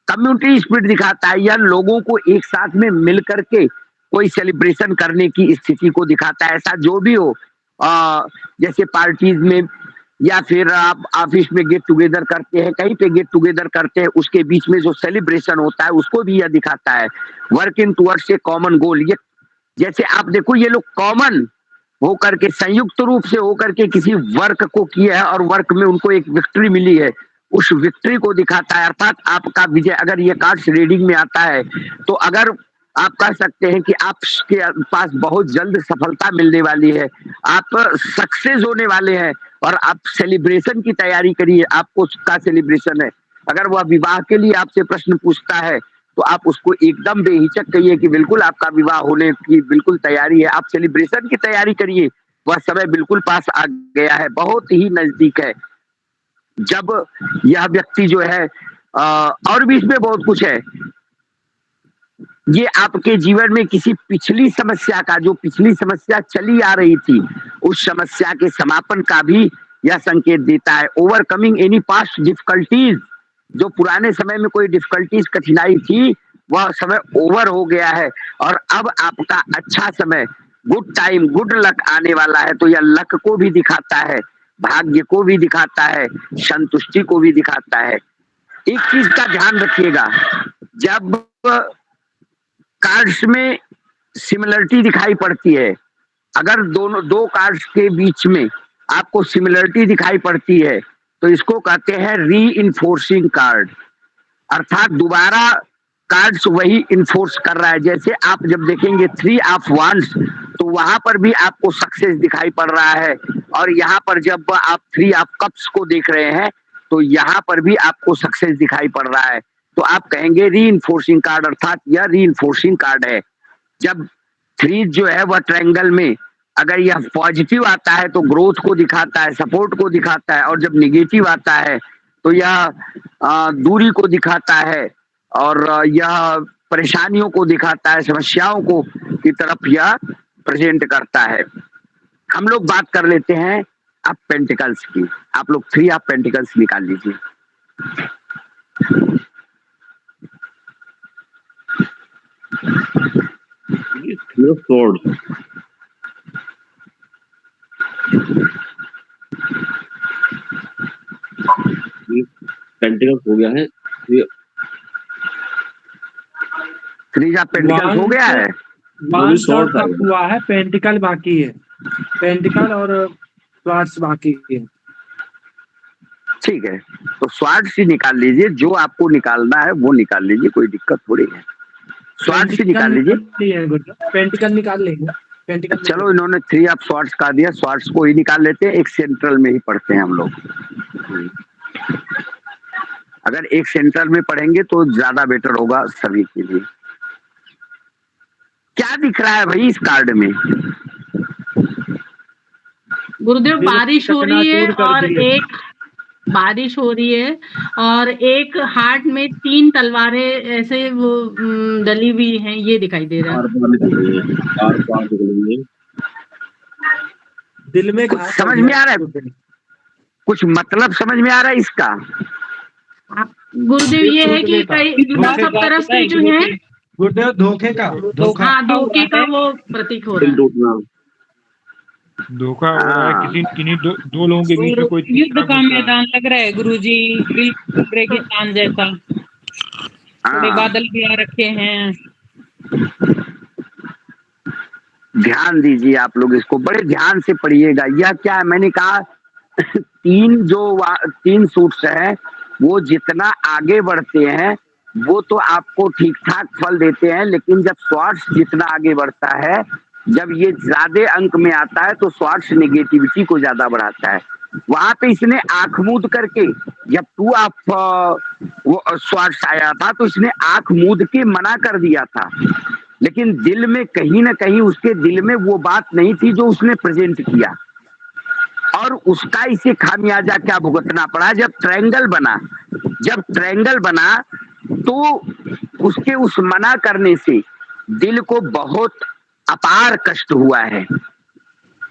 कम्युनिटी स्पिरिट दिखाता है, यह लोगों को एक साथ में मिल करके कोई सेलिब्रेशन करने की स्थिति को दिखाता है। ऐसा जो भी हो, जैसे पार्टीज में या फिर आप ऑफिस में गेट टुगेदर करते हैं, कहीं पे गेट टुगेदर करते हैं, उसके बीच में जो सेलिब्रेशन होता है उसको भी यह दिखाता है। Working towards a common goal, ये जैसे आप देखो ये लोग कॉमन होकर के, संयुक्त रूप से होकर के किसी वर्क को किया है और वर्क में उनको एक विक्ट्री मिली है, उस विक्ट्री को दिखाता है, अर्थात आपका विजय। अगर ये कार्ड्स रीडिंग में आता है तो अगर आप कह सकते हैं कि आपके पास बहुत जल्द सफलता मिलने वाली है, आप सक्सेस होने वाले हैं और आप सेलिब्रेशन की तैयारी करिए, आपको उसका सेलिब्रेशन है। अगर वह विवाह के लिए आपसे प्रश्न पूछता है तो आप उसको एकदम बेहिचक कहिए कि बिल्कुल आपका विवाह होने की बिल्कुल तैयारी है, आप सेलिब्रेशन की तैयारी करिए, वह समय बिल्कुल पास आ गया है, बहुत ही नजदीक है। जब यह व्यक्ति जो है और भी इसमें बहुत कुछ है, ये आपके जीवन में किसी पिछली समस्या का, जो पिछली समस्या चली आ रही थी, उस समस्या के समापन का भी यह संकेत देता है। ओवरकमिंग एनी पास्ट डिफिकल्टीज, जो पुराने समय में कोई डिफिकल्टीज, कठिनाई थी, वह समय ओवर हो गया है और अब आपका अच्छा समय, गुड टाइम, गुड लक आने वाला है। तो यह लक को भी दिखाता है, भाग्य को भी दिखाता है, संतुष्टि को भी दिखाता है। एक चीज का ध्यान रखिएगा, जब कार्ड्स में सिमिलरिटी दिखाई पड़ती है, अगर दो कार्ड्स के बीच में आपको सिमिलरिटी दिखाई पड़ती है तो इसको कहते हैं रीइंफोर्सिंग कार्ड, अर्थात दोबारा कार्ड्स वही इन्फोर्स कर रहा है। जैसे आप जब देखेंगे 3 ऑफ वांड्स तो वहां पर भी आपको सक्सेस दिखाई पड़ रहा है, और यहाँ पर जब आप 3 ऑफ कप्स को देख रहे हैं तो यहाँ पर भी आपको सक्सेस दिखाई पड़ रहा है। तो आप कहेंगे रीइंफोर्सिंग कार्ड, अर्थात यह रीइंफोर्सिंग कार्ड है। जब 3 जो है वह ट्रायंगल में अगर यह पॉजिटिव आता है तो ग्रोथ को दिखाता है, सपोर्ट को दिखाता है, और जब निगेटिव आता है तो यह दूरी को दिखाता है और यह परेशानियों को दिखाता है, समस्याओं को की तरफ यह प्रेजेंट करता है। हम लोग बात कर लेते हैं अब पेंटिकल्स की। आप लोग 3 ऑफ पेंटिकल्स निकाल लीजिए। पेंटिकल्स हो गया है, 3 ऑफ पेंटिकल्स हो गया है, हुआ है, पेंटिकल बाकी है, पेंटिकल और स्वार्ट्स बाकी है। ठीक है, तो स्वार्ट्स ही निकाल लीजिए, जो आपको निकालना है वो निकाल लीजिए, कोई दिक्कत थोड़ी है। स्वार्ट्स ही निकाल लीजिए, पेंटिकल निकाल लेंगे, पेंटिकल। चलो इन्होंने 3 ऑफ स्वार्ट्स का दिया, स्वार्ट्स को ही निकाल लेते हैं। एक सेंट्रल में ही पढ़ते हैं हम लोग, अगर एक सेंट्रल में पढ़ेंगे तो ज्यादा बेटर होगा सभी के लिए। क्या दिख रहा है भाई इस कार्ड में? गुरुदेव दिल बारिश हो रही है चकनाचूर कर और दिए। एक बारिश हो रही है और एक हाथ में 3 तलवारें ऐसे वो डली हुई हैं, ये दिखाई दे रहा है। दिल में कुछ घाव कर समझ दिया में आ रहा है, गुरुदेव। कुछ मतलब समझ में आ रहा है इसका? गुरुदेव ये है कि कई सब तरफ से जो है गुरुदेव धोखे का धोखा। हाँ धोखे का वो प्रतीक हो रहा है। धोखा हो रहा है हाँ। किसी किन्हीं दो लोगों के बीच में कोई युद्ध तीसरा का घुस रहा है। मैदान लग रहा है गुरुजी, बिल्कुल रेगिस्तान जैसा। थोड़े हाँ, बादल भी आ रखे हैं। ध्यान दीजिए आप लोग, इसको बड़े ध्यान से पढ़िएगा। यह क्या है, मैंने कहा 3 सूट्स हैं, वो जितना आगे बढ़ते हैं वो तो आपको ठीक ठाक फल देते हैं, लेकिन जब स्वार्थ जितना आगे बढ़ता है, जब ये ज्यादा अंक में आता है तो स्वार्थ नेगेटिविटी को ज्यादा बढ़ाता है। वहां पे इसने आंख मूंद करके, जब 2 ऑफ वो स्वार्थ आया था तो इसने आंख मूंद के मना कर दिया था, लेकिन दिल में कहीं ना कहीं उसके दिल में वो बात नहीं थी जो उसने प्रेजेंट किया, और उसका इसे खामियाजा क्या भुगतना पड़ा। जब ट्रायंगल बना तो उसके उस मना करने से दिल को बहुत अपार कष्ट हुआ है।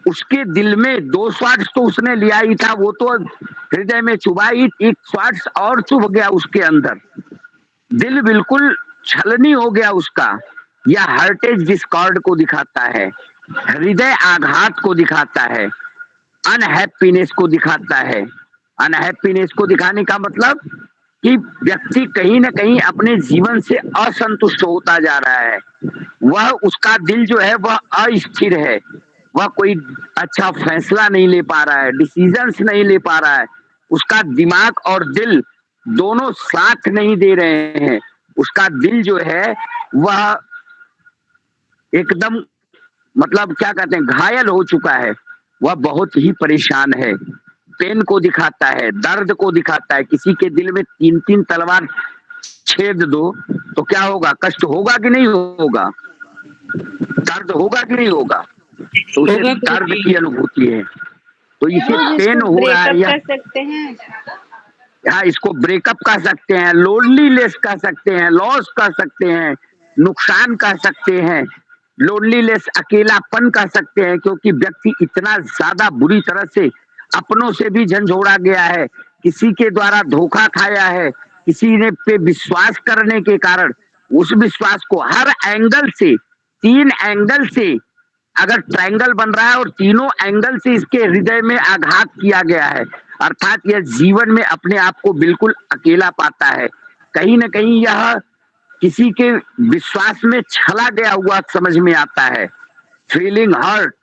उसके दिल में 2 स्वार्थ तो उसने लिया ही था, वो तो हृदय में चुभा ही, एक स्वार्थ और चुभ गया उसके अंदर। दिल बिल्कुल छलनी हो गया उसका। यह हार्टेज डिस्कॉर्ड को दिखाता है, हृदय आघात को दिखाता है, अनहैप्पीनेस को दिखाता है। अनहैप्पीनेस को दिखाने का मतलब कि व्यक्ति कहीं ना कहीं अपने जीवन से असंतुष्ट होता जा रहा है। वह उसका दिल जो है वह अस्थिर है, वह कोई अच्छा फैसला नहीं ले पा रहा है, डिसीजंस नहीं ले पा रहा है। उसका दिमाग और दिल दोनों साथ नहीं दे रहे हैं। उसका दिल जो है वह एकदम मतलब क्या कहते हैं, घायल हो चुका है। वह बहुत ही परेशान है। पेन को दिखाता है, दर्द को दिखाता है। किसी के दिल में 3 तलवार छेद दो तो क्या होगा, कष्ट होगा कि नहीं होगा, दर्द होगा कि नहीं होगा, तो उसे दर्द की अनुभूति है। तो इसे पेन हो रहा है, या सकते हैं, हाँ इसको ब्रेकअप कह सकते हैं, लोनलीनेस कह सकते हैं, लॉस कह सकते हैं, नुकसान कह सकते हैं, लोनलीनेस अकेलापन कह सकते हैं, क्योंकि व्यक्ति इतना ज्यादा बुरी तरह से अपनों से भी झंझोड़ा गया है, किसी के द्वारा धोखा खाया है, किसी ने पे विश्वास करने के कारण उस विश्वास को हर एंगल से, 3 एंगल से अगर ट्रायंगल बन रहा है और तीनों एंगल से इसके हृदय में आघात किया गया है, अर्थात यह जीवन में अपने आप को बिल्कुल अकेला पाता है। कहीं ना कहीं यह किसी के विश्वास में छला गया हुआ समझ में आता है। फीलिंग हर्ट,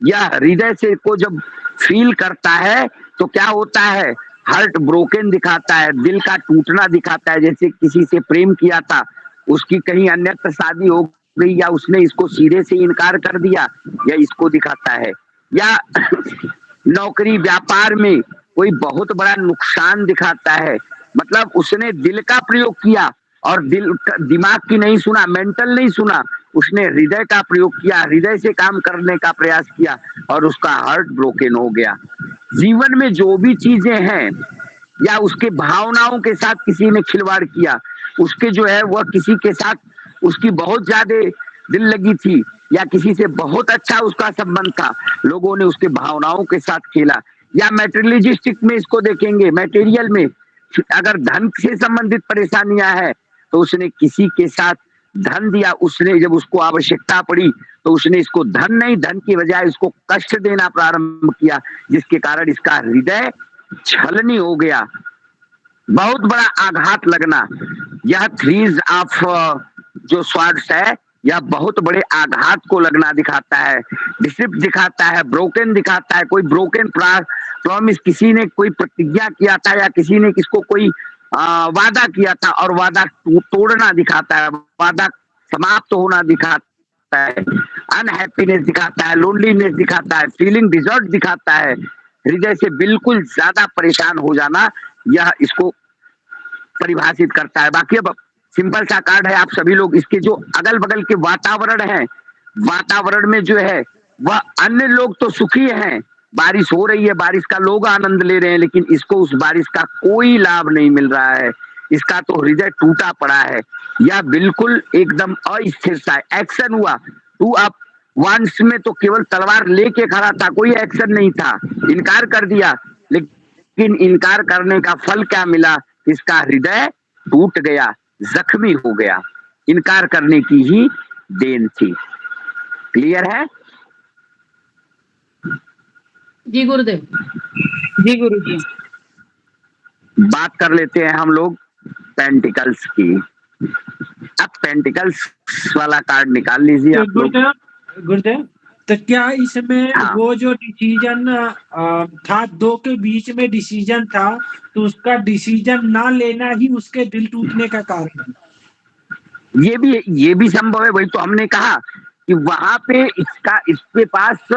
यह हृदय से को जब फील करता है तो क्या होता है, हार्ट ब्रोकन दिखाता है, दिल का टूटना दिखाता है। जैसे किसी से प्रेम किया था, उसकी कहीं अन्यत्र शादी हो गई, या उसने इसको सिरे से इनकार कर दिया, या इसको दिखाता है। या नौकरी व्यापार में कोई बहुत बड़ा नुकसान दिखाता है, मतलब उसने दिल का प्रयोग किया और दिमाग की नहीं सुना, मेंटल नहीं सुना, उसने हृदय का प्रयोग किया, हृदय से काम करने का प्रयास किया और उसका हार्ट ब्रोकन हो गया। जीवन में जो भी चीजें हैं, या उसके भावनाओं के साथ किसी ने खिलवाड़ किया, उसके जो है वह किसी के साथ उसकी बहुत ज्यादा दिल लगी थी, या किसी से बहुत अच्छा उसका संबंध था, लोगों ने उसके भावनाओं के साथ खेला। या मैटेरियलिस्टिक में इसको देखेंगे, मटेरियल में अगर धन से संबंधित परेशानियां हैं तो उसने किसी के साथ धन दिया, उसने जब उसको आवश्यकता पड़ी तो उसने इसको धन नहीं, धन की बजाय इसको कष्ट देना प्रारंभ किया, जिसके कारण इसका हृदय छलनी हो गया, बहुत बड़ा आघात लगना। यह 3 ऑफ जो स्वार्ड्स है, यह बहुत बड़े आघात को लगना दिखाता है, डिसिप्ट दिखाता है, ब्रोकन दिखाता है। कोई ब्रोकन प्रॉमिस, किसी ने कोई प्रतिज्ञा किया था, या किसी ने किसको कोई वादा किया था और वादा तोड़ना दिखाता है, वादा समाप्त होना दिखाता है, अनहैप्पीनेस दिखाता है, लोनलीनेस दिखाता है, फीलिंग डिजर्ट दिखाता है, हृदय से बिल्कुल ज्यादा परेशान हो जाना, यह इसको परिभाषित करता है। बाकी अब सिंपल सा कार्ड है, आप सभी लोग इसके जो अगल बगल के वातावरण है, वातावरण में जो है वह अन्य लोग तो सुखी हैं, बारिश हो रही है, बारिश का लोग आनंद ले रहे हैं, लेकिन इसको उस बारिश का कोई लाभ नहीं मिल रहा है। इसका तो हृदय टूटा पड़ा है, या बिल्कुल एकदम अस्थिर सा एक्शन हुआ। तू अब वंश में तो केवल तलवार लेके खड़ा था, कोई एक्शन नहीं था, इनकार कर दिया। लेकिन इनकार करने का फल क्या मिला? इसका हृदय टूट गया, जख्मी हो गया। इनकार करने की ही देन थी। क्लियर है? जी गुरुदेव। जी गुरुजी। बात कर लेते हैं हम लोग पेंटिकल्स की। अब पेंटिकल्स वाला कार्ड निकाल लीजिए आप लोग। गुरुदेव, तो क्या इसमें हाँ। वो जो डिसीजन था, दो के बीच में डिसीजन था, तो उसका डिसीजन ना लेना ही उसके दिल टूटने का कारण है? ये भी संभव है। वही तो हमने कहा कि वहां पे इसके पास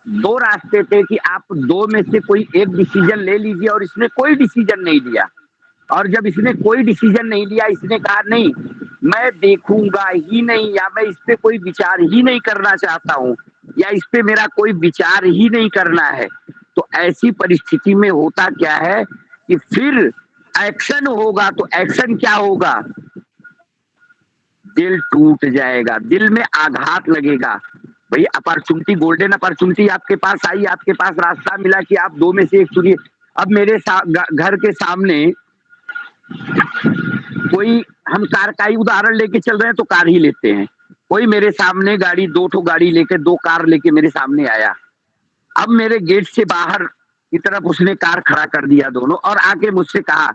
दो रास्ते थे कि आप दो में से कोई एक डिसीजन ले लीजिए, और इसने कोई डिसीजन नहीं लिया। और जब इसने कोई डिसीजन नहीं लिया, इसने कहा नहीं मैं देखूंगा ही नहीं, या मैं इस पे कोई विचार ही नहीं करना चाहता हूँ, या इस पे मेरा कोई विचार ही नहीं करना है। तो ऐसी परिस्थिति में होता क्या है कि फिर एक्शन होगा। तो एक्शन क्या होगा? दिल टूट जाएगा, दिल में आघात लगेगा। भाई अपॉर्चुनिटी, गोल्डन अपॉर्चुनिटी आपके पास आई, आपके पास रास्ता मिला कि आप दो में से एक चुनिए। अब मेरे घर के सामने कोई, हम कार का ही उदाहरण लेके चल रहे हैं तो कार ही लेते हैं। कोई मेरे सामने गाड़ी, दो ठो गाड़ी लेके, दो कार लेके मेरे सामने आया। अब मेरे गेट से बाहर की तरफ उसने कार खड़ा कर दिया दोनों, और आके मुझसे कहा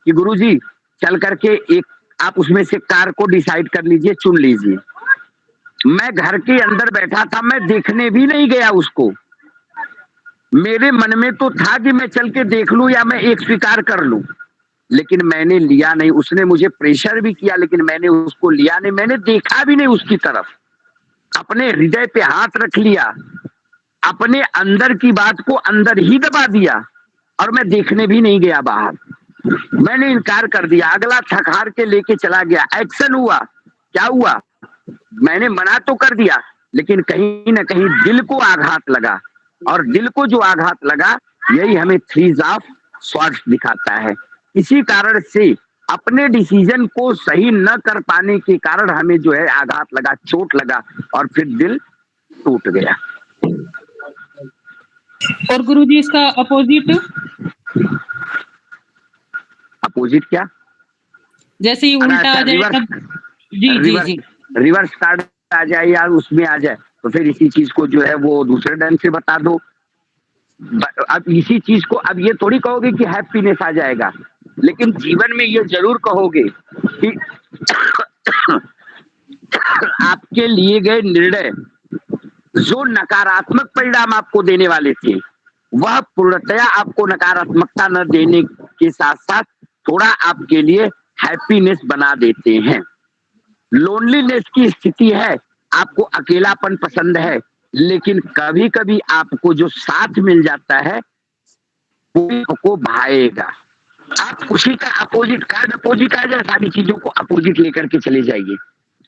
कि गुरुजी चल करके एक आप उसमें से कार को डिसाइड कर लीजिए, चुन लीजिए। मैं घर के अंदर बैठा था, मैं देखने भी नहीं गया उसको। मेरे मन में तो था कि मैं चल के देख लूं या मैं एक स्वीकार कर लूं, लेकिन मैंने लिया नहीं। उसने मुझे प्रेशर भी किया, लेकिन मैंने उसको लिया नहीं। मैंने देखा भी नहीं उसकी तरफ, अपने हृदय पे हाथ रख लिया, अपने अंदर की बात को अंदर ही दबा दिया, और मैं देखने भी नहीं गया बाहर। मैंने इनकार कर दिया, अगला थक हार के लेके चला गया। एक्शन हुआ, क्या हुआ? मैंने मना तो कर दिया, लेकिन कहीं ना कहीं दिल को आघात लगा, और दिल को जो आघात लगा, यही हमें थ्रीज ऑफ स्वॉर्ड्स दिखाता है। इसी कारण से अपने डिसीजन को सही न कर पाने के कारण हमें जो है आघात लगा, चोट लगा, और फिर दिल टूट गया। और गुरुजी इसका अपोजिट? अपोजिट क्या? जैसे ही उल्टा आ जाए तब? जी जी जी। रिवर्स कार्ड आ जाए या उसमें आ जाए, तो फिर इसी चीज को जो है वो दूसरे ढंग से बता दो। अब इसी चीज को, अब ये थोड़ी कहोगे कि हैप्पीनेस आ जाएगा, लेकिन जीवन में ये जरूर कहोगे कि आपके लिए गए निर्णय जो नकारात्मक परिणाम आपको देने वाले थे, वह पूर्णतया आपको नकारात्मकता न देने के साथ साथ थोड़ा आपके लिए हैप्पीनेस बना देते हैं। लोनलीनेस की स्थिति है, आपको अकेलापन पसंद है, लेकिन कभी कभी आपको जो साथ मिल जाता है वो आपको भाएगा। आप खुशी का अपोजिट कार्ड अपोजिट आ जाए, सारी चीजों को अपोजिट लेकर के चले जाइए,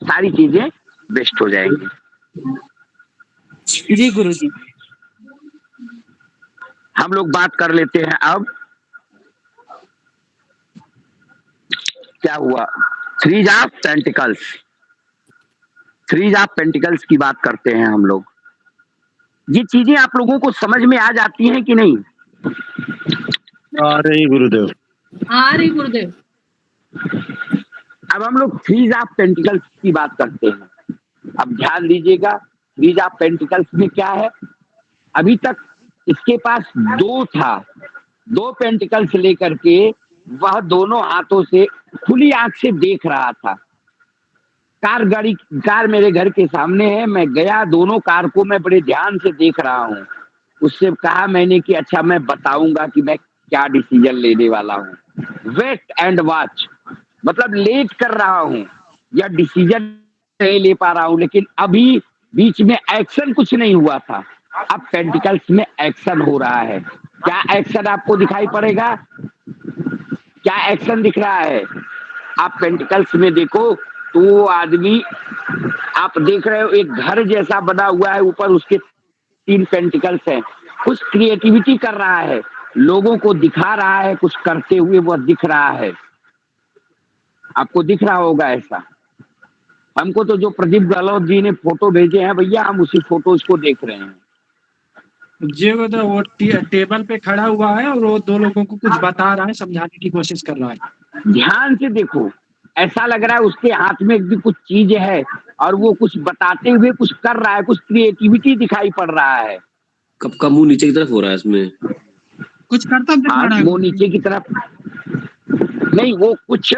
सारी चीजें बेस्ट हो जाएंगी। जी गुरुजी। हम लोग बात कर लेते हैं अब क्या हुआ। Threes of pentacles, threes of pentacles की बात करते हैं हम लोग। ये चीजें आप लोगों को समझ में आ जाती हैं कि नहीं? आ रही गुरुदेव, आ रही गुरुदेव। अब हम लोग थ्रीज ऑफ पेंटिकल्स की बात करते हैं। अब ध्यान दीजिएगा, थ्रीज ऑफ पेंटिकल्स में क्या है? अभी तक इसके पास दो था, दो पेंटिकल्स लेकर के वह दोनों हाथों से खुली आंख से देख रहा था। कार मेरे घर के सामने है, मैं गया, दोनों कार को मैं बड़े ध्यान से देख रहा हूँ। उससे कहा मैंने कि अच्छा मैं बताऊंगा कि मैं क्या डिसीजन लेने वाला हूँ। वेट एंड वॉच, मतलब लेट कर रहा हूँ या डिसीजन नहीं ले पा रहा हूँ, लेकिन अभी बीच में एक्शन कुछ नहीं हुआ था। अब पेंटिकल्स में एक्शन हो रहा है। क्या एक्शन आपको दिखाई पड़ेगा? क्या एक्शन दिख रहा है? आप पेंटिकल्स में देखो तो वो आदमी आप देख रहे हो एक घर जैसा बना हुआ है, ऊपर उसके 3 पेंटिकल्स हैं। कुछ क्रिएटिविटी कर रहा है, लोगों को दिखा रहा है, कुछ करते हुए वह दिख रहा है। आपको दिख रहा होगा ऐसा। हमको तो जो प्रदीप गहलोत जी ने फोटो भेजे हैं भैया, हम उसी फोटोज को देख रहे हैं। जी वो टेबल पे खड़ा हुआ है और वो दो लोगों को कुछ बता रहा है, समझाने की कोशिश कर रहा है। ध्यान से देखो, ऐसा लग रहा है उसके हाथ में भी कुछ चीज है और वो कुछ बताते हुए कुछ कर रहा है, कुछ क्रिएटिविटी दिखाई पड़ रहा है। कब का मुंह नीचे की तरफ हो रहा है इसमें, कुछ करता दिखा रहा है वो नीचे की तरफ नहीं, वो कुछ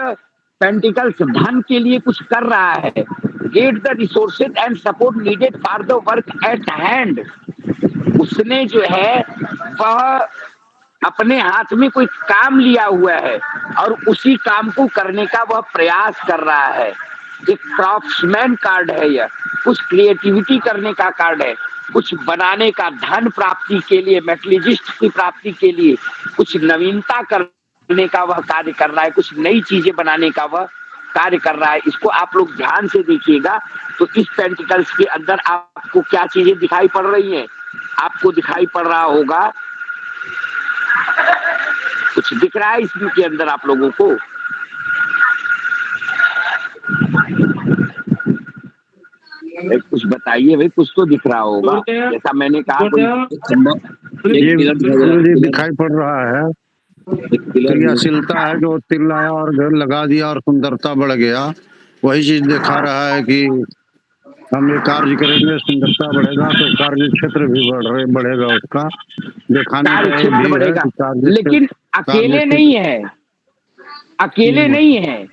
पेंटिकल्स धन के लिए कुछ कर रहा है। Get the resources and support needed for the work at hand. उसने जो है वह अपने हाथ में कोई काम लिया हुआ है और उसी काम को करने का वह प्रयास कर रहा है। एक क्राफ्ट्समैन कार्ड है यह, कुछ क्रिएटिविटी करने का कार्ड है, कुछ बनाने का, धन प्राप्ति के लिए, मेटलिजिस्ट की प्राप्ति के लिए कुछ नवीनता करने का वह कार्य कर रहा है, कुछ नई चीजें बनाने का वह कार्य कर रहा है। इसको आप लोग ध्यान से देखिएगा तो इस पेंटिकल्स के अंदर आपको क्या चीजें दिखाई पड़ रही हैं। आपको दिखाई पड़ रहा होगा, कुछ दिख रहा है इसके अंदर आप लोगों को। कुछ बताइए भाई, कुछ तो दिख रहा होगा। जैसा मैंने कहा ये दिखाई पड़ रहा है, क्रियाशीलता है, जो चिल्लाया और घर लगा दिया और सुंदरता बढ़ गया। वही चीज दिखा रहा है कि हम ये कार्य करेंगे, सुंदरता बढ़ेगा तो कार्य क्षेत्र भी बढ़ेगा उसका दिखाने का बढ़ेगा। लेकिन अकेले नहीं है, अकेले नहीं है,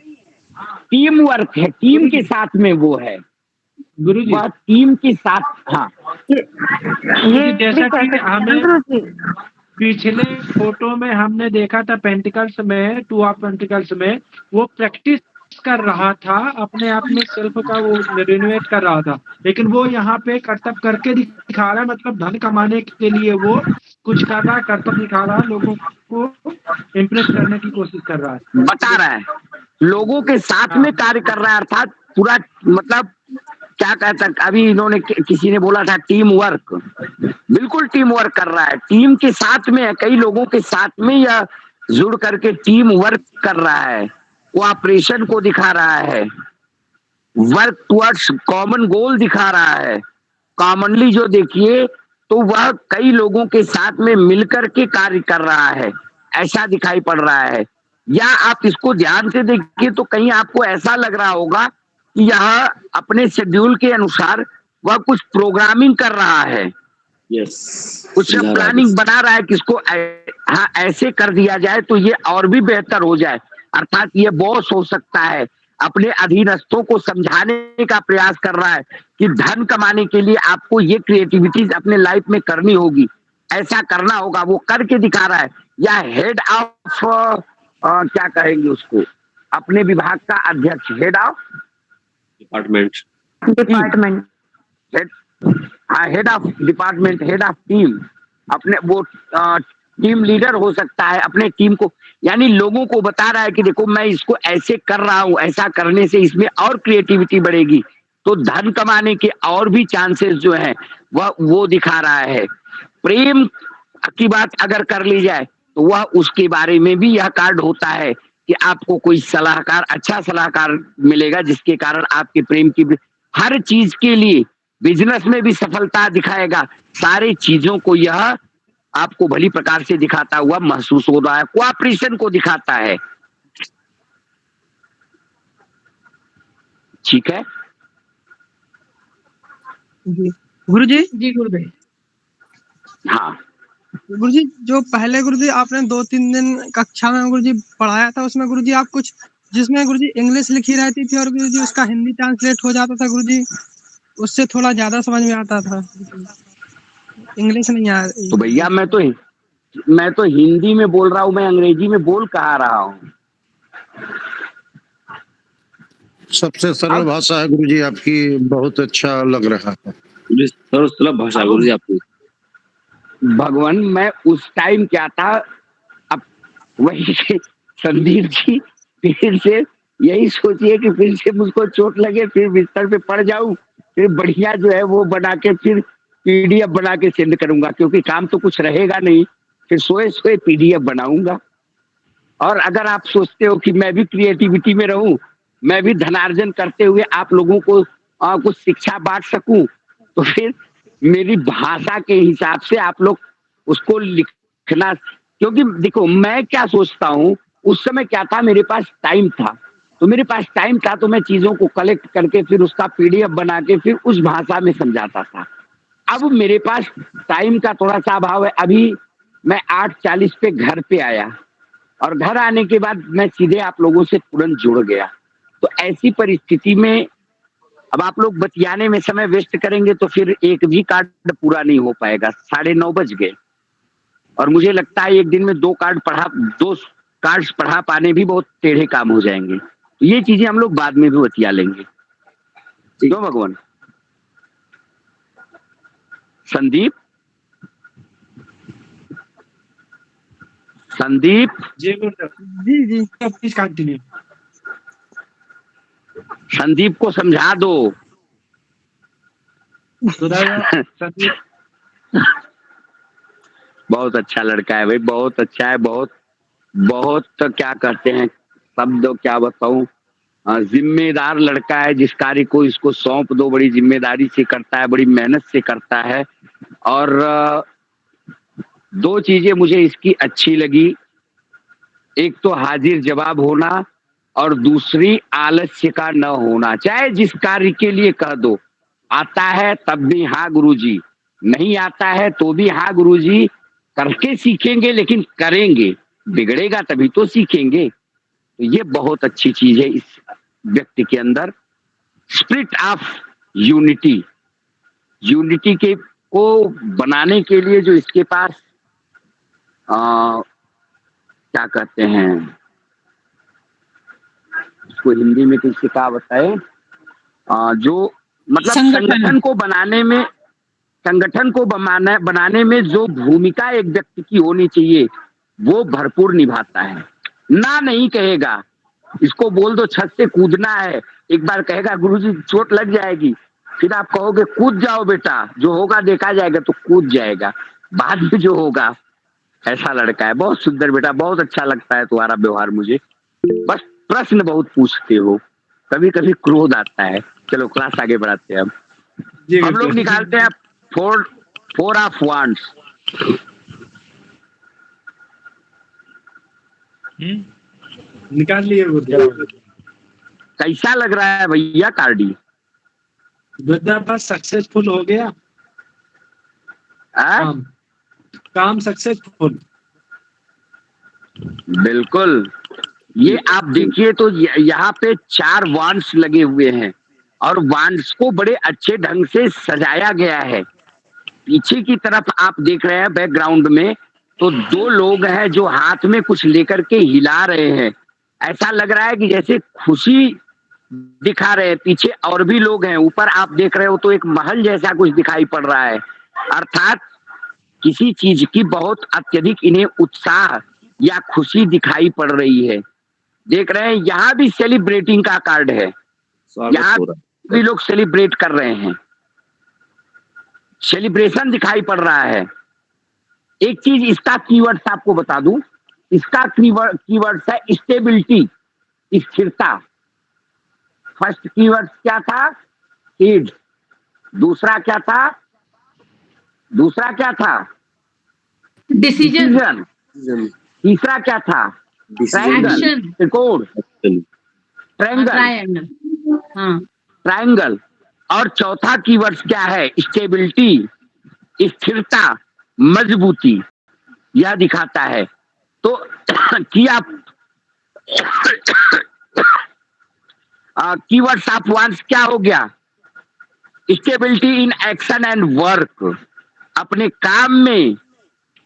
टीम वर्क है, टीम के साथ में वो है गुरुजी। वह टीम के साथ। हाँ जैसा कि हमें पिछले फोटो में हमने देखा था पेंटिकल्स में, टू ऑफ पेंटिकल्स में वो प्रैक्टिस कर रहा था, अपने आप में सेल्फ का वो रिनोवेट कर रहा था, लेकिन वो यहाँ पे कर्तव्य करके दिखा रहा है। मतलब धन कमाने के लिए वो कुछ कर रहा है, कर्तव्य दिखा रहा है, लोगों को इम्प्रेस करने की कोशिश कर रहा है, बता रहा है, लोगों के साथ में कार्य कर रहा है। अर्थात पूरा मतलब क्या कहता है, अभी इन्होंने किसी ने बोला था टीम वर्क, बिल्कुल टीम वर्क कर रहा है, टीम के साथ में है, कई लोगों के साथ में यह जुड़ करके टीम वर्क कर रहा है, कोऑपरेशन को दिखा रहा है, वर्क टुवर्ड्स कॉमन गोल दिखा रहा है। कॉमनली जो देखिए तो वह कई लोगों के साथ में मिलकर के कार्य कर रहा है, ऐसा दिखाई पड़ रहा है। या आप इसको ध्यान से देखिए तो कहीं आपको ऐसा लग रहा होगा कि यह अपने शेड्यूल के अनुसार वह कुछ प्रोग्रामिंग कर रहा है, कुछ प्लानिंग बना रहा है, किसको हाँ ऐसे कर दिया जाए तो ये और भी बेहतर हो जाए। अर्थात ये बॉस हो सकता है, अपने अधीनस्थों को समझाने का प्रयास कर रहा है कि धन कमाने के लिए आपको ये क्रिएटिविटीज अपने लाइफ में करनी होगी, ऐसा करना होगा, वो करके दिखा रहा है। या हेड ऑफ क्या कहेंगे उसको, अपने विभाग का अध्यक्ष, head of department, head of department, head of team, अपने वो टीम लीडर हो सकता है, अपने टीम को, यानी लोगों को बता रहा है कि देखो मैं इसको ऐसे कर रहा हूं, ऐसा करने से इसमें और क्रिएटिविटी बढ़ेगी, तो धन कमाने के और भी चांसेस जो है वो दिखा रहा है। प्रेम की बात अगर कर ली जाए तो वह उसके बारे में भी यह कार्ड होता है कि आपको कोई सलाहकार, अच्छा सलाहकार मिलेगा जिसके कारण आपके प्रेम की हर चीज के लिए, बिजनेस में भी सफलता दिखाएगा। सारी चीजों को यह आपको भली प्रकार से दिखाता हुआ महसूस हो रहा है, कोऑपरेशन को दिखाता है। ठीक है गुरुजी। जी गुरुदेव। हाँ गुरुजी, जो पहले गुरुजी आपने 2-3 दिन कक्षा में गुरुजी पढ़ाया था, उसमें गुरुजी आप कुछ, जिसमें गुरुजी इंग्लिश लिखी रहती थी और गुरुजी उसका हिंदी ट्रांसलेट हो जाता था गुरुजी, उससे थोड़ा ज्यादा समझ में आता था, इंग्लिश नहीं आ रही। तो भैया मैं तो हिंदी में बोल रहा हूँ, मैं अंग्रेजी में बोल कहा रहा हूँ। सबसे सरल भाषा है गुरुजी आपकी, बहुत अच्छा लग रहा है। सरल भाषा गुरुजी आपकी। भगवान, मैं उस टाइम क्या था, अब वही संदीप जी फिर से यही सोचिए कि फिर से मुझको चोट लगे, फिर बिस्तर पे पड़ जाऊं, फिर बढ़िया जो है वो बना के फिर पीडीएफ बना के सेंड करूंगा, क्योंकि काम तो कुछ रहेगा नहीं, फिर सोए सोए पीडीएफ बनाऊंगा। और अगर आप सोचते हो कि मैं भी क्रिएटिविटी में रहूं, मैं भी धनार्जन करते हुए आप लोगों को कुछ शिक्षा बांट सकूं, तो फिर मेरी भाषा के हिसाब से आप लोग उसको लिखना। क्योंकि देखो मैं क्या सोचता हूँ, उस समय क्या था, मेरे पास टाइम था, तो मैं चीजों को कलेक्ट करके फिर उसका पीडीएफ बना के फिर उस भाषा में समझाता था। अब मेरे पास टाइम का थोड़ा सा अभाव है। अभी मैं 8:40 पे घर पे आया और घर आने के बाद मैं सीधे आप लोगों से तुरंत जुड़ गया। तो ऐसी परिस्थिति में अब आप लोग बतियाने में समय वेस्ट करेंगे तो फिर एक भी कार्ड पूरा नहीं हो पाएगा। 9:30 बज गए और मुझे लगता है एक दिन में 2 कार्ड्स पढ़ा पाने भी बहुत टेढ़े काम हो जाएंगे। तो ये चीजें हम लोग बाद में भी बतिया लेंगे। क्यों भगवान? संदीप जी जी प्लीज कंटिन्यू। संदीप को समझा दो। संदीप बहुत अच्छा लड़का है भाई, बहुत अच्छा है, बहुत क्या कहते हैं शब्द क्या बताऊं, जिम्मेदार लड़का है। जिस कार्य को इसको सौंप दो बड़ी जिम्मेदारी से करता है, बड़ी मेहनत से करता है। और 2 चीजें मुझे इसकी अच्छी लगी, एक तो हाजिर जवाब होना और दूसरी आलस्य का न होना। चाहे जिस कार्य के लिए कह दो, आता है तब भी हाँ गुरुजी, नहीं आता है तो भी हाँ गुरुजी, करके सीखेंगे लेकिन करेंगे, बिगड़ेगा तभी तो सीखेंगे। तो ये बहुत अच्छी चीज है इस व्यक्ति के अंदर, स्पिरिट ऑफ यूनिटी के को बनाने के लिए जो इसके पास क्या कहते हैं, इसको हिंदी में किसी का बताए, जो मतलब संगठन को बनाने में जो भूमिका एक व्यक्ति की होनी चाहिए वो भरपूर निभाता है। ना नहीं कहेगा, इसको बोल दो छत से कूदना है, एक बार कहेगा गुरुजी चोट लग जाएगी, फिर आप कहोगे कूद जाओ बेटा, जो होगा देखा जाएगा, तो कूद जाएगा, बाद में जो होगा। ऐसा लड़का है, बहुत सुंदर बेटा, बहुत अच्छा लगता है तुम्हारा व्यवहार मुझे। बस प्रश्न बहुत पूछते हो, कभी कभी क्रोध आता है। चलो क्लास आगे बढ़ाते हैं। हम लोग निकालते हैं 4 ऑफ वांड्स। निकाल लिए गुरुदेव। कैसा लग रहा है भैया कार्डी? बस सक्सेसफुल हो गया काम सक्सेसफुल। बिल्कुल। ये आप देखिए तो यहाँ पे 4 वांड्स लगे हुए हैं और वांड्स को बड़े अच्छे ढंग से सजाया गया है। पीछे की तरफ आप देख रहे हैं बैकग्राउंड में, तो 2 लोग हैं जो हाथ में कुछ लेकर के हिला रहे हैं। ऐसा लग रहा है कि जैसे खुशी दिखा रहे हैं। पीछे और भी लोग हैं। ऊपर आप देख रहे हो तो एक महल जैसा कुछ दिखाई पड़ रहा है, अर्थात किसी चीज की बहुत अत्यधिक इन्हें उत्साह या खुशी दिखाई पड़ रही है। देख रहे हैं यहाँ भी सेलिब्रेटिंग का कार्ड है, यहाँ भी लोग सेलिब्रेट कर रहे हैं, सेलिब्रेशन दिखाई पड़ रहा है। एक चीज इसका कीवर्ड्स आपको बता दूं, इसका कीवर्ड्स है स्टेबिलिटी, स्थिरता। फर्स्ट कीवर्ड क्या था? ईड। दूसरा क्या था? डिसीजन। तीसरा क्या था? ट्रायंगल, त्रिकोण, ट्रायंगल। और चौथा कीवर्ड क्या है? स्टेबिलिटी, स्थिरता, मजबूती, यह दिखाता है। तो कीवर्ड्स ऑफ वांड्स क्या हो गया? Stability in action and work, अपने काम में,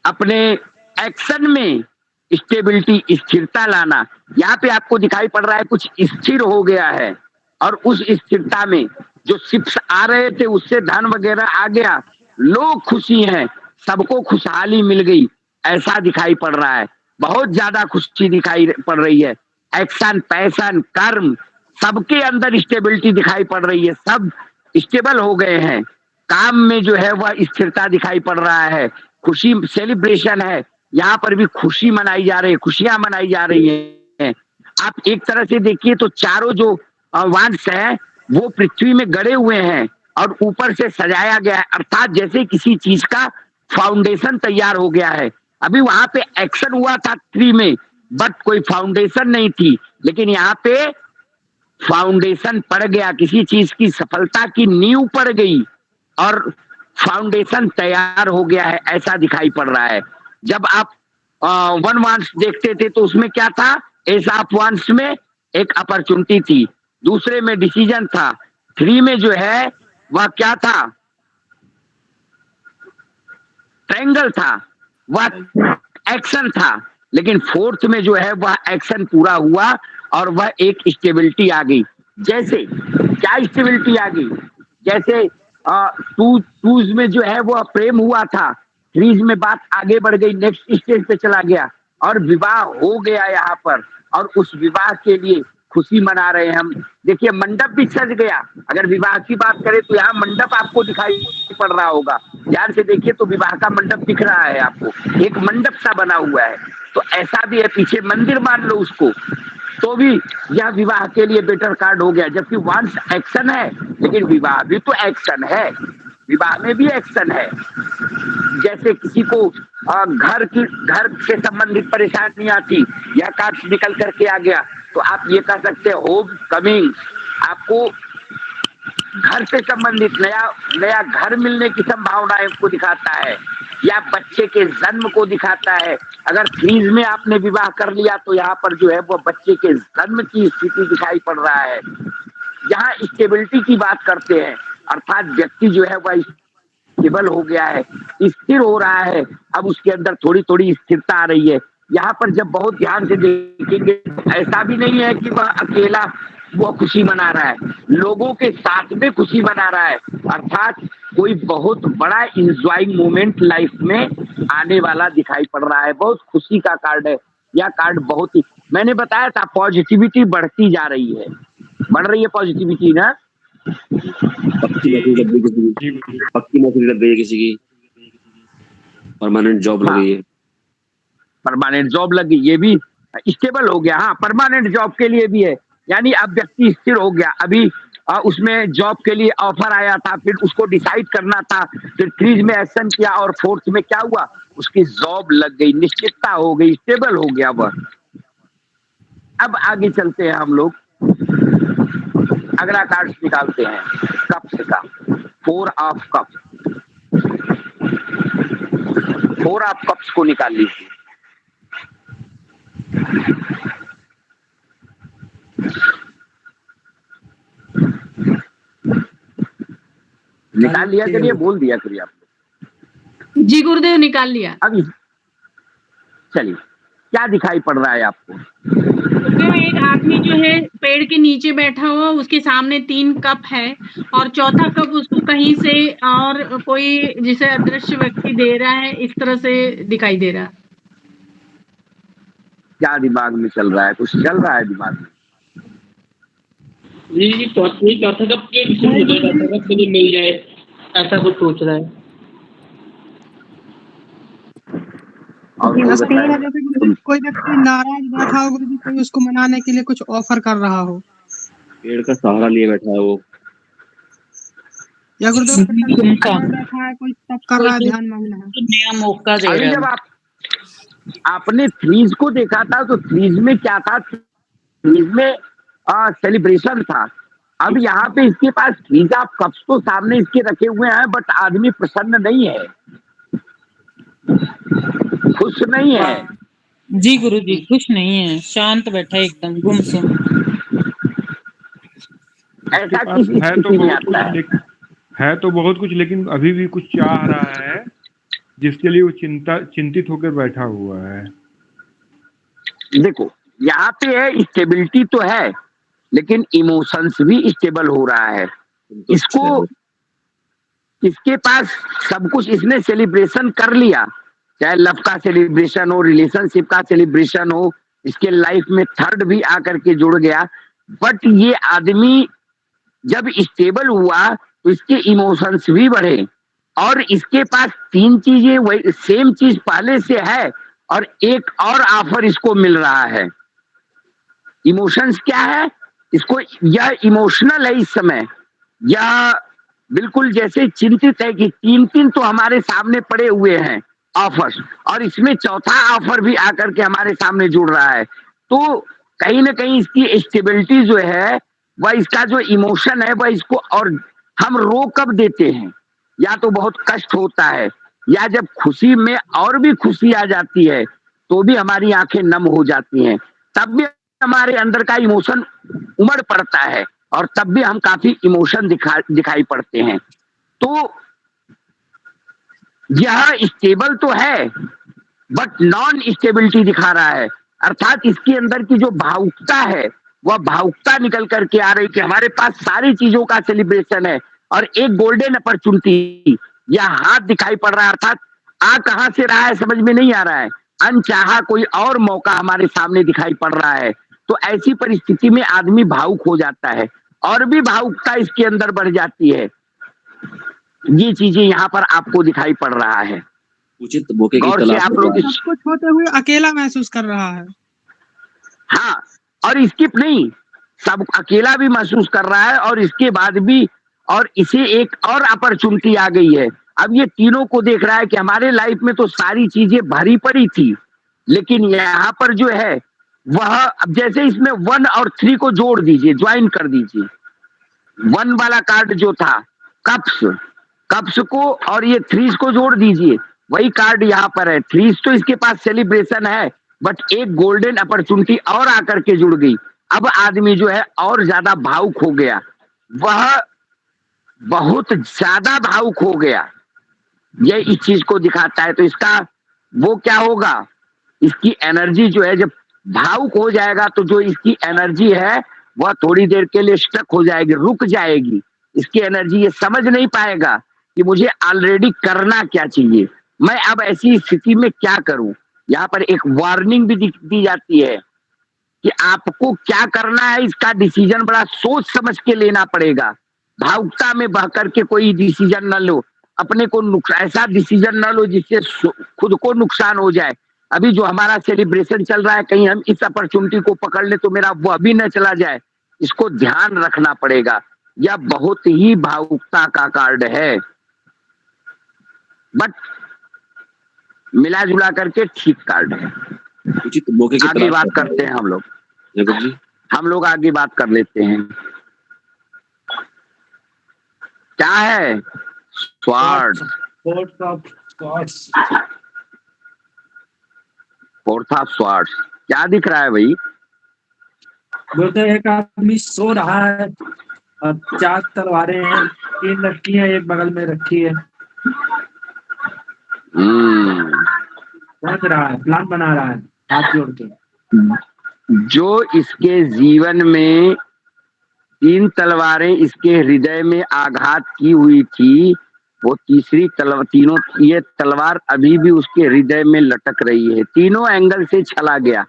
अपने एक्शन में स्टेबिलिटी, स्थिरता लाना। यहाँ पे आपको दिखाई पड़ रहा है कुछ स्थिर हो गया है और उस स्थिरता में जो शिप्स आ रहे थे उससे धन वगैरह आ गया, लोग खुशी हैं, सबको खुशहाली मिल गई, ऐसा दिखाई पड़ रहा है। बहुत ज्यादा खुशी दिखाई पड़ रही है। एक्शन, पैशन, कर्म, सबके अंदर स्टेबिलिटी दिखाई पड़ रही है, सब स्टेबल हो गए हैं। काम में जो है वह स्थिरता दिखाई पड़ रहा है, खुशी सेलिब्रेशन है, यहाँ पर भी खुशी मनाई जा रही है, खुशियां मनाई जा रही है। आप एक तरह से देखिए तो चारों जो वांस है वो पृथ्वी में गड़े हुए हैं और ऊपर से सजाया गया है, अर्थात जैसे किसी चीज का फाउंडेशन तैयार हो गया है। अभी वहां पे एक्शन हुआ था ट्री में, बट कोई फाउंडेशन नहीं थी, लेकिन यहाँ पे फाउंडेशन पड़ गया, किसी चीज की सफलता की नींव पड़ गई और फाउंडेशन तैयार हो गया है, ऐसा दिखाई पड़ रहा है। जब आप वन वांस देखते थे तो उसमें क्या था, एस ऑफ वांस में एक अपॉर्चुनिटी थी, दूसरे में डिसीजन था, 3 में जो है वह क्या था, ट्रायंगल था, वह एक्शन था, लेकिन 4th में जो है वह एक्शन पूरा हुआ और वह एक स्टेबिलिटी आ गई। जैसे क्या स्टेबिलिटी आ गई, जैसे टूज में जो है वह प्रेम हुआ था, 3 में बात आगे बढ़ गई, नेक्स्ट स्टेज पे चला गया और विवाह हो गया यहाँ पर, और उस विवाह के लिए खुशी मना रहे हैं हम। देखिए मंडप भी सज गया, अगर विवाह की बात करें तो यहाँ मंडप आपको दिखाई पड़ रहा होगा, ध्यान से देखिए तो विवाह का मंडप दिख रहा है आपको, एक मंडप सा बना हुआ है, तो ऐसा भी है, पीछे मंदिर मान लो उसको, तो भी यह विवाह के लिए बेटर कार्ड हो गया। जबकि वांस एक्शन है, लेकिन विवाह भी तो एक्शन है, विवाह में भी एक्शन है। जैसे किसी को घर से संबंधित परेशानी आती, यह कार्ड निकल करके आ गया, तो आप ये कह सकते हैं होम कमिंग, आपको घर से संबंधित नया घर मिलने की संभावनाएं को दिखाता है, या बच्चे के जन्म को दिखाता है। अगर 3 में आपने विवाह कर लिया तो यहाँ पर जो है वो बच्चे के जन्म की स्थिति दिखाई पड़ रहा है। यहाँ स्टेबिलिटी की बात करते हैं, अर्थात व्यक्ति जो है वह स्टेबल हो गया है, स्थिर हो रहा है, अब उसके अंदर थोड़ी थोड़ी स्थिरता आ रही है। यहाँ पर जब बहुत ध्यान से देखेंगे, ऐसा भी नहीं है कि वह अकेला वो खुशी मना रहा है, लोगों के साथ में खुशी मना रहा है, अर्थात कोई बहुत बड़ा इंजॉइंग मोमेंट लाइफ में आने वाला दिखाई पड़ रहा है। बहुत खुशी का कार्ड है यह कार्ड, बहुत ही, मैंने बताया था पॉजिटिविटी बढ़ती जा रही है, बढ़ रही है पॉजिटिविटी ना। पक्की नौकरी लग गई है किसी की, परमानेंट जॉब लग गई है, परमानेंट जॉब लगी, ये भी स्टेबल हो गया। हाँ, परमानेंट जॉब के लिए भी है, यानी अब व्यक्ति स्थिर हो गया। अभी उसमें जॉब के लिए ऑफर आया था, फिर उसको डिसाइड करना था, फिर 3 में एक्शन किया और 4th में क्या हुआ, उसकी जॉब लग गई, निश्चितता हो गई, स्टेबल हो गया वह। अब आगे चलते हैं हम लोग, अगला कार्ड निकालते हैं कप्स का, 4 ऑफ कप्स। 4 ऑफ कप्स को निकाल लीजिए। निकाल लिया करिए, बोल दिया करिए आप। जी गुरुदेव, निकाल लिया। अभी चलिए, क्या दिखाई पड़ रहा है आपको? एक आदमी जो है पेड़ के नीचे बैठा हुआ, उसके सामने 3 कप है और चौथा कप उसको कहीं से और कोई जिसे अदृश्य व्यक्ति दे रहा है, इस तरह से दिखाई दे रहा है। क्या दिमाग में चल रहा है? कुछ चल रहा है दिमाग में? जी चौथा कप के मिल जाए, ऐसा कुछ सोच रहा है। कोई व्यक्ति नाराज बैठा हो गुरुजी, कोई उसको मनाने के लिए कुछ ऑफर कर रहा हो, पेड़ का सहारा लिए बैठा है वो, या गुरुदेव बैठा है, कोई तप कर रहा है, ध्यान मग्न है, नया मौका दे रहा है। जब आपने 3 को देखा था तो 3 में क्या था, 3 में सेलिब्रेशन था। अब यहाँ पे इसके पास 3 ऑफ कप्स तो सामने इसके रखे हुए हैं, बट आदमी प्रसन्न नहीं है, खुश नहीं है। जी गुरुजी, खुश नहीं है, शांत बैठा है, एकदम गुमसुम। ऐसा किस स्थिति में आता है? है तो बहुत कुछ, लेकिन अभी भी कुछ चाह रहा है जिसके लिए वो चिंतित होकर बैठा हुआ है। देखो यहाँ पे है, स्टेबिलिटी तो है, लेकिन इमोशंस भी स्टेबल हो रहा है। इसको, इसके पास सब कुछ, इसने सेलिब्रेशन कर लिया, चाहे लव का सेलिब्रेशन हो, रिलेशनशिप का सेलिब्रेशन हो, इसके लाइफ में 3rd भी आकर के जुड़ गया। बट ये आदमी जब स्टेबल हुआ तो इसके इमोशंस भी बढ़े। और इसके पास 3 चीजें वही सेम चीज पहले से है और एक और ऑफर इसको मिल रहा है। इमोशंस क्या है? इसको यह इमोशनल है इस समय, यह बिल्कुल जैसे चिंतित है कि 3 तो हमारे सामने पड़े हुए हैं ऑफर्स, और इसमें चौथा ऑफर भी आकर के हमारे सामने जुड़ रहा है। तो कहीं ना कहीं इसकी स्टेबिलिटी जो है, वह इसका जो इमोशन है वह इसको, और हम रो कब देते हैं, या तो बहुत कष्ट होता है, या जब खुशी में और भी खुशी आ जाती है तो भी हमारी आंखें नम हो जाती हैं, तब भी हमारे अंदर का इमोशन उमड़ पड़ता है और तब भी हम काफी इमोशन दिखाई पड़ते हैं। तो यह स्टेबल तो है बट नॉन स्टेबिलिटी दिखा रहा है, अर्थात इसके अंदर की जो भावुकता है वह भावुकता निकल करके आ रही कि हमारे पास सारी चीजों का सेलिब्रेशन है और एक गोल्डन अपॉर्चुनिटी यह हाथ दिखाई पड़ रहा है, अर्थात आ कहां से रहा है समझ में नहीं आ रहा है, अनचाहा कोई और मौका हमारे सामने दिखाई पड़ रहा है। तो ऐसी परिस्थिति में आदमी भावुक हो जाता है और भी भावुकता इसके अंदर बढ़ जाती है। ये चीजें यहाँ पर आपको दिखाई पड़ रहा है। उचित मौके की और से तलाश आप में लोग सब कुछ होते हुए अकेला महसूस कर रहा है। हाँ, और स्किप नहीं, सब अकेला भी महसूस कर रहा है और इसके बाद भी, और इसे एक और अपॉर्चुनिटी आ गई है। अब ये तीनों को देख रहा है कि हमारे लाइफ में तो सारी चीजें भरी पड़ी थी, लेकिन यहाँ पर जो है वह, अब जैसे इसमें 1 और 3 को जोड़ दीजिए, ज्वाइन कर दीजिए। 1 वाला कार्ड जो था कप्स को, और ये 3 को जोड़ दीजिए, वही कार्ड यहाँ पर है। 3 तो इसके पास सेलिब्रेशन है बट एक गोल्डन अपॉर्चुनिटी और आकर के जुड़ गई। अब आदमी जो है और ज्यादा भावुक हो गया, वह बहुत ज्यादा भावुक हो गया। यह इस चीज को दिखाता है। तो इसका वो क्या होगा, इसकी एनर्जी जो है, जब भावुक हो जाएगा तो जो इसकी एनर्जी है वह थोड़ी देर के लिए स्टक हो जाएगी, रुक जाएगी। इसकी एनर्जी ये समझ नहीं पाएगा कि मुझे ऑलरेडी करना क्या चाहिए, मैं अब ऐसी स्थिति में क्या करूं। यहाँ पर एक वार्निंग भी दी जाती है कि आपको क्या करना है, इसका डिसीजन बड़ा सोच समझ के लेना पड़ेगा। भावुकता में बह करके कोई डिसीजन न लो, अपने को ऐसा डिसीजन न लो जिससे खुद को नुकसान हो जाए। अभी जो हमारा सेलिब्रेशन चल रहा है, कहीं हम इस अपॉर्चुनिटी को पकड़ ले तो मेरा वो अभी न चला जाए, इसको ध्यान रखना पड़ेगा। यह बहुत ही भावुकता का कार्ड है, बट मिला जुला करके ठीक कार्ड है। उचित मौके की आगे बात करते हैं हम लोग आगे बात कर लेते हैं। क्या है? Sword, 4th of swords. क्या दिख रहा है भाई? बोलते एक आदमी सो रहा है और 4 तलवारें हैं, 3 रखी है, एक बगल में रखी है। सोच रहा है, प्लान बना रहा है हाथ जोड़ के। जो इसके जीवन में 3 तलवारें इसके हृदय में आघात की हुई थी, वो तीसरी तीनों ये तलवार अभी भी उसके हृदय में लटक रही है, तीनों एंगल से चला गया।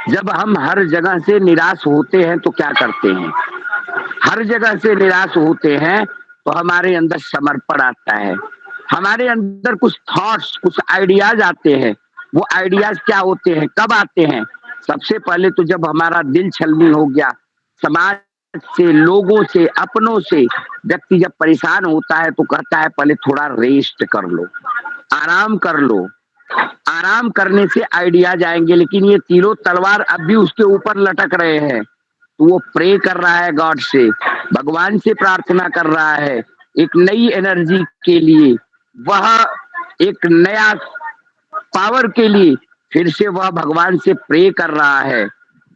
जब हम हर जगह से निराश होते हैं तो क्या करते हैं? हर जगह से निराश होते हैं तो हमारे अंदर समर्पण आता है, हमारे अंदर कुछ थॉट्स, कुछ आइडियाज आते हैं। वो आइडियाज क्या होते हैं, कब आते हैं? सबसे पहले तो जब हमारा दिल छलनी हो गया, समाज से, लोगों से, अपनों से व्यक्ति जब परेशान होता है तो कहता है पहले थोड़ा रेस्ट कर लो, आराम कर लो। आराम करने से आइडियाज आएंगे, लेकिन ये तीनों तलवार अब भी उसके ऊपर लटक रहे हैं। तो वो प्रे कर रहा है गॉड से, भगवान से प्रार्थना कर रहा है एक नई एनर्जी के लिए, वह एक नया पावर के लिए फिर से वह भगवान से प्रे कर रहा है।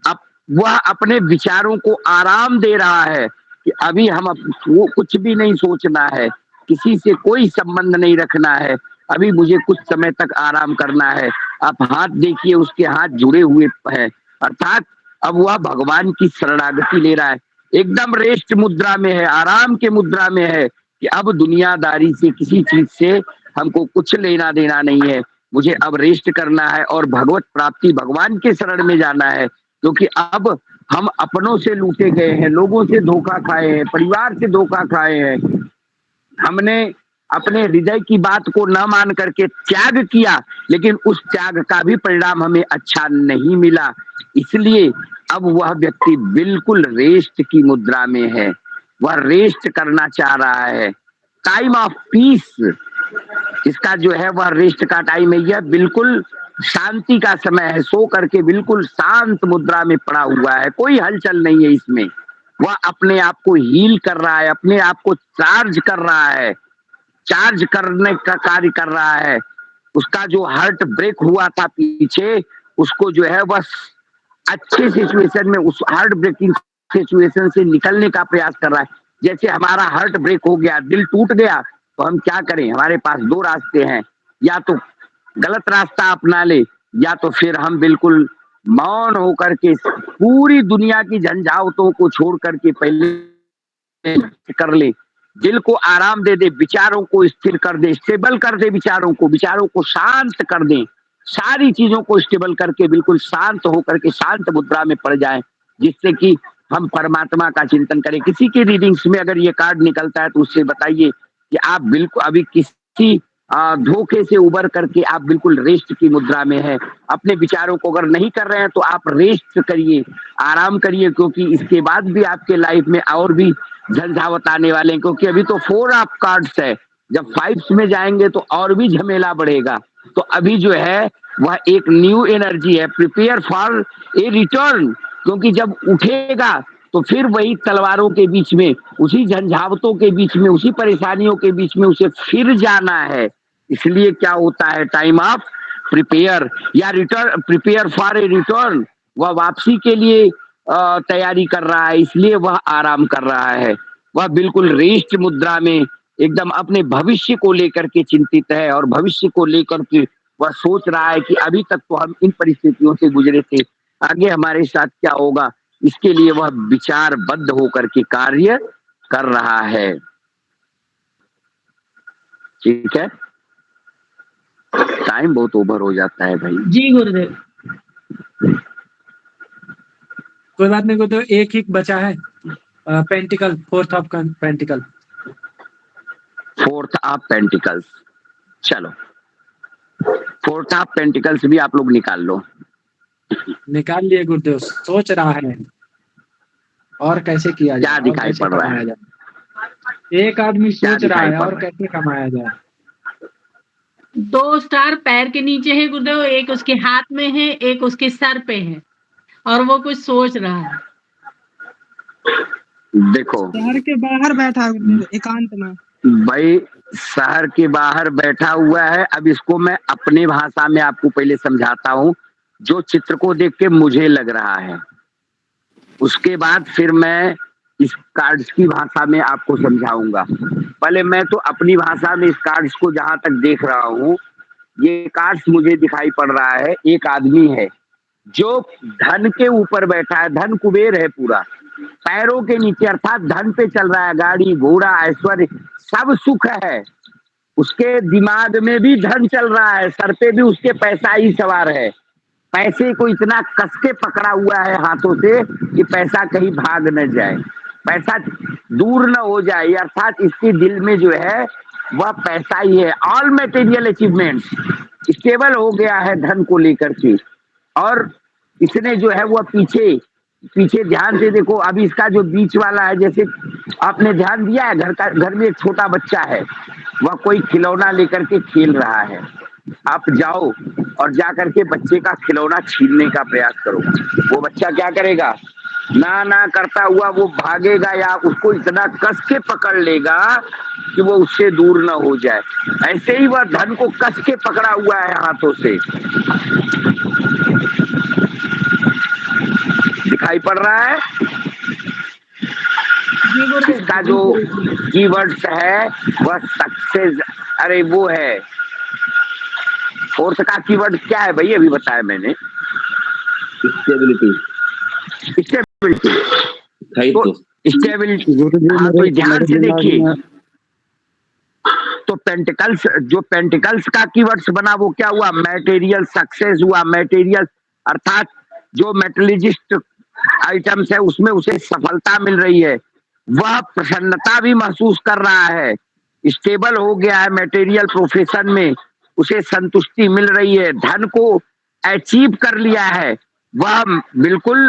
अब वह अपने विचारों को आराम दे रहा है कि अभी हम वो कुछ भी नहीं सोचना है, किसी से कोई संबंध नहीं रखना है, अभी मुझे कुछ समय तक आराम करना है। आप हाथ देखिए, उसके हाथ जुड़े हुए हैं, अर्थात अब वह भगवान की शरणागति ले रहा है, एकदम रेस्ट मुद्रा में है, आराम के मुद्रा में है कि अब दुनियादारी से, किसी चीज से हमको कुछ लेना देना नहीं है, मुझे अब रेस्ट करना है और भगवत प्राप्ति, भगवान के शरण में जाना है। क्योंकि अब हम अपनों से लूटे गए हैं, लोगों से धोखा खाए हैं, परिवार से धोखा खाए हैं, हमने अपने हृदय की बात को न मान करके त्याग किया, लेकिन उस त्याग का भी परिणाम हमें अच्छा नहीं मिला। इसलिए अब वह व्यक्ति बिल्कुल रेस्ट की मुद्रा में है, वह रेस्ट करना चाह रहा है। टाइम ऑफ पीस इसका जो है वह रेस्ट का टाइम है, यह बिल्कुल शांति का समय है, सो करके बिल्कुल शांत मुद्रा में पड़ा हुआ है, कोई हलचल नहीं है इसमें। वह अपने आप को हील कर रहा है, अपने आप को चार्ज कर रहा है, चार्ज करने का कार्य कर रहा है। उसका जो हार्ट ब्रेक हुआ था पीछे, उसको जो है वह अच्छे सिचुएशन में उस हार्ट ब्रेकिंग सिचुएशन से निकलने का प्रयास कर रहा है। जैसे हमारा हार्ट ब्रेक हो गया, दिल टूट गया, तो हम क्या करें? हमारे पास दो रास्ते हैं, या तो गलत रास्ता अपना ले, या तो फिर हम बिल्कुल मौन होकर के पूरी दुनिया की झंझावतों को छोड़ करके पहले कर ले, दिल को आराम दे दे, विचारों को स्थिर कर दे, स्टेबल कर दे, विचारों को शांत कर दे, सारी चीजों को स्टेबल करके बिल्कुल शांत होकर के शांत मुद्रा में पड़ जाए, जिससे कि हम परमात्मा का चिंतन करें। किसी के रीडिंग्स में अगर ये कार्ड निकलता है तो उससे बताइए कि आप बिल्कुल अभी किसी धोखे से उबर करके आप बिल्कुल रेस्ट की मुद्रा में है। अपने विचारों को अगर नहीं कर रहे हैं तो आप रेस्ट करिए, आराम करिए, क्योंकि इसके बाद भी आपके लाइफ में और भी झंझावत आने वाले हैं, क्योंकि अभी तो 4 ऑफ कार्ड्स है, जब 5 में जाएंगे तो और भी झमेला बढ़ेगा। तो अभी जो है वह एक न्यू एनर्जी है, प्रिपेयर फॉर ए रिटर्न, क्योंकि जब उठेगा तो फिर वही तलवारों के बीच में, उसी झंझावतों के बीच में, उसी परेशानियों के बीच में उसे फिर जाना है। इसलिए क्या होता है, टाइम ऑफ प्रिपेयर या return, prepare for a return, वह वापसी के लिए तैयारी कर रहा है, इसलिए वह आराम कर रहा है। वह बिल्कुल रेस्ट मुद्रा में एकदम अपने भविष्य को लेकर के चिंतित है, और भविष्य को लेकर के वह सोच रहा है कि अभी तक तो हम इन परिस्थितियों से गुजरे थे, आगे हमारे साथ क्या होगा, इसके लिए वह विचारबद्ध होकर के कार्य कर रहा है। ठीक है, टाइम बहुत ओवर हो जाता है भाई। जी गुरुदेव। कोई बात नहीं, तो एक ही बचा है, pentacle, 4th of pentacle. 4th of pentacles, चलो 4th ऑफ पेंटिकल्स भी आप लोग निकाल लो। निकाल लिए गुरुदेव, सोच रहा है और कैसे किया जाए, क्या दिखाई पड़ रहा है? एक आदमी सोच रहा है और कैसे कमाया जाए। 2 स्टार पैर के नीचे है गुरुदेव, एक उसके हाथ में है, एक उसके सर पे है, और वो कुछ सोच रहा है। देखो, शहर के बाहर बैठा है गुरुदेव, एकांत में। भाई शहर के बाहर बैठा हुआ है। अब इसको मैं अपनी भाषा में आपको पहले समझाता हूँ, जो चित्र को देख के मुझे लग रहा है, उसके बाद फिर मैं इस कार्ड्स की भाषा में आपको समझाऊंगा। पहले मैं तो अपनी भाषा में इस कार्ड्स को जहां तक देख रहा हूँ, ये कार्ड्स मुझे दिखाई पड़ रहा है, एक आदमी है जो धन के ऊपर बैठा है, धन कुबेर है पूरा, पैरों के नीचे, अर्थात धन पे चल रहा है, गाड़ी घोड़ा ऐश्वर्य सब सुख है, उसके दिमाग में भी धन चल रहा है, सर पे भी उसके पैसा ही सवार है, पैसे को इतना कस के पकड़ा हुआ है हाथों से कि पैसा कहीं भाग न जाए, पैसा दूर न हो जाए, अर्थात इसके दिल में जो है वह पैसा ही है। ऑल मटेरियल अचीवमेंट्स स्टेबल हो गया है धन को लेकर के, और इसने जो है वह पीछे पीछे ध्यान से देखो, अभी इसका जो बीच वाला है, जैसे आपने ध्यान दिया है, घर में एक छोटा बच्चा है, वह कोई खिलौना लेकर के खेल रहा है, आप जाओ और जाकर के बच्चे का खिलौना छीनने का प्रयास करो, वो बच्चा क्या करेगा, ना करता हुआ वो भागेगा या उसको इतना कस के पकड़ लेगा कि वो उससे दूर ना हो जाए। ऐसे ही वह धन को कस के पकड़ा हुआ है हाथों से, दिखाई पड़ रहा है। इसका जो कीवर्ड्स है वह सक्सेस, अरे वो है 4th का कीवर्ड क्या है भाई, अभी बताया मैंने, स्टेबिलिटी। तो स्टेबिलिटी, तो ध्यान से देखिए, तो पेंटिकल्स, जो पेंटिकल्स का कीवर्ड्स बना वो क्या हुआ, मटेरियल सक्सेस हुआ, मटेरियल अर्थात जो मेटलिजिस्ट आइटम्स है उसमें उसे सफलता मिल रही है, वह प्रसन्नता भी महसूस कर रहा है, स्टेबल हो गया है मटेरियल प्रोफेशन में, उसे संतुष्टि मिल रही है, धन को अचीव कर लिया है, वह बिल्कुल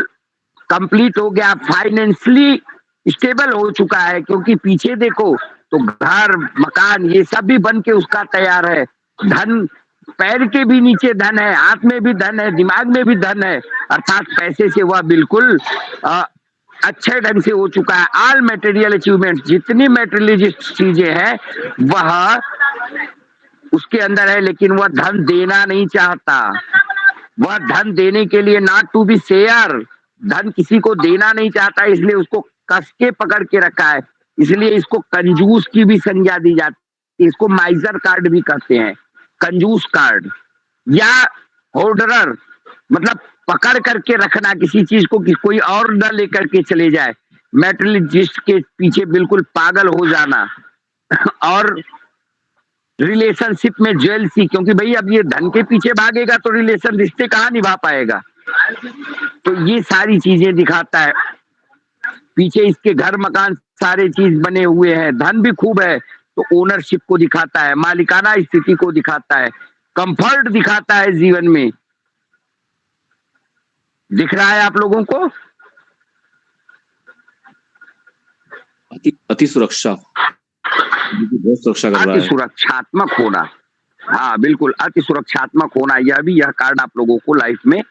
कंप्लीट हो गया, फाइनेंशियली स्टेबल हो चुका है। क्योंकि पीछे देखो तो घर मकान ये सब भी बन के उसका तैयार है, धन पैर के भी नीचे धन है, हाथ में भी धन है, दिमाग में भी धन है, अर्थात पैसे से वह बिल्कुल अच्छे ढंग से हो चुका है। ऑल मटेरियल अचीवमेंट, जितनी मटेरियलिस्टिक चीजें हैं वह उसके अंदर है, लेकिन वह धन देना नहीं चाहता। वह धन देने के लिए नॉट टू बी शेयर, धन किसी को देना नहीं चाहता, इसलिए उसको कस के पकड़ के रखा है। इसलिए इसको कंजूस की भी संज्ञा दी जाती है, इसको माइजर कार्ड भी कहते हैं, कंजूस कार्ड या होर्डरर, मतलब पकड़ करके रखना किसी चीज को कि कोई और न लेकर के चले जाए, मेटलिस्ट के पीछे बिल्कुल पागल हो जाना। और रिलेशनशिप में जेलसी, क्योंकि भाई अब ये धन के पीछे भागेगा तो रिलेशन रिश्ते कहाँ निभा पाएगा, तो ये सारी चीजें दिखाता है। पीछे इसके घर मकान सारे चीज बने हुए हैं, धन भी खूब है, तो ओनरशिप को दिखाता है, मालिकाना स्थिति को दिखाता है, कंफर्ट दिखाता है जीवन में। दिख रहा है आप लोगों को? अति सुरक्षा, बहुत सुरक्षा कर रहा है। अति सुरक्षात्मक होना, हाँ बिल्कुल, अति सुरक्षात्मक होना, यह भी यह कार्ड आप लोगों को लाइफ में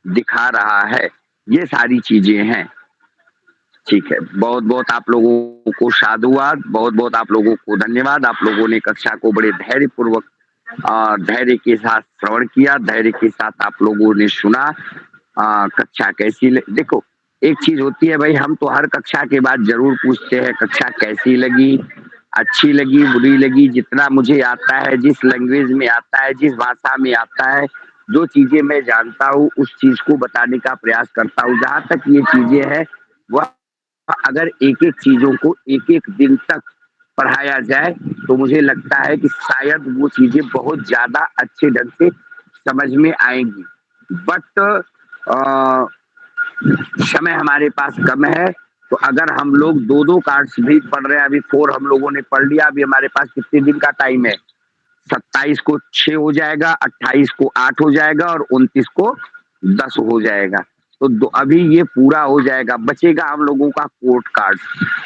दिखा रहा है। ये सारी चीजें हैं, ठीक है। बहुत बहुत आप लोगों को साधुवाद, बहुत बहुत आप लोगों को धन्यवाद। आप लोगों ने कक्षा को बड़े धैर्य पूर्वक धैर्य के साथ श्रवण किया, धैर्य के साथ आप लोगों ने सुना। कक्षा कैसी देखो, एक चीज होती है भाई, हम तो हर कक्षा के बाद जरूर पूछते हैं कक्षा कैसी लगी, अच्छी लगी, बुरी लगी। जितना मुझे आता है, जिस लैंग्वेज में आता है, जिस भाषा में आता है, जो चीजें मैं जानता हूँ उस चीज को बताने का प्रयास करता हूँ। जहां तक ये चीजें हैं, वह अगर एक एक चीजों को एक एक दिन तक पढ़ाया जाए तो मुझे लगता है कि शायद वो चीजें बहुत ज्यादा अच्छे ढंग से समझ में आएंगी। बट समय हमारे पास कम है, तो अगर हम लोग दो दो कार्ड्स भी पढ़ रहे हैं, अभी 4 हम लोगों ने पढ़ लिया, अभी हमारे पास कितने दिन का टाइम है? 27 को 6 हो जाएगा, 28 को 8 हो जाएगा और 29 को 10 हो जाएगा। तो अभी ये पूरा हो जाएगा, बचेगा हम लोगों का कोर्ट कार्ड।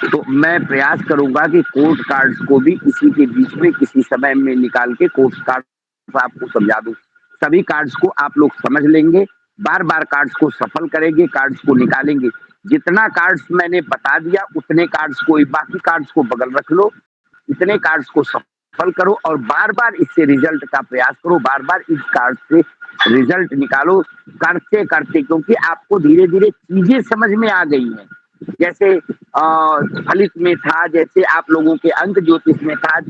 तो मैं प्रयास करूंगा कि कोर्ट कार्ड्स को भी इसी के बीच में किसी समय में निकाल के कोर्ट कार्ड आपको समझा दूं। सभी कार्ड्स को आप लोग समझ लेंगे, बार बार कार्ड्स को सफल करेंगे, कार्ड्स को निकालेंगे। जितना कार्ड्स मैंने बता दिया उतने कार्ड्स को, बाकी कार्ड्स को बगल रख लो, इतने कार्ड्स को सफल करो और बार बार इससे रिजल्ट का प्रयास करो, बार बार इस कार्ड से रिजल्ट निकालो करते करते, क्योंकि आपको धीरे धीरे चीजें समझ में आ गई हैं। जैसे फलित में था, जैसे आप लोगों के अंक ज्योतिष में था,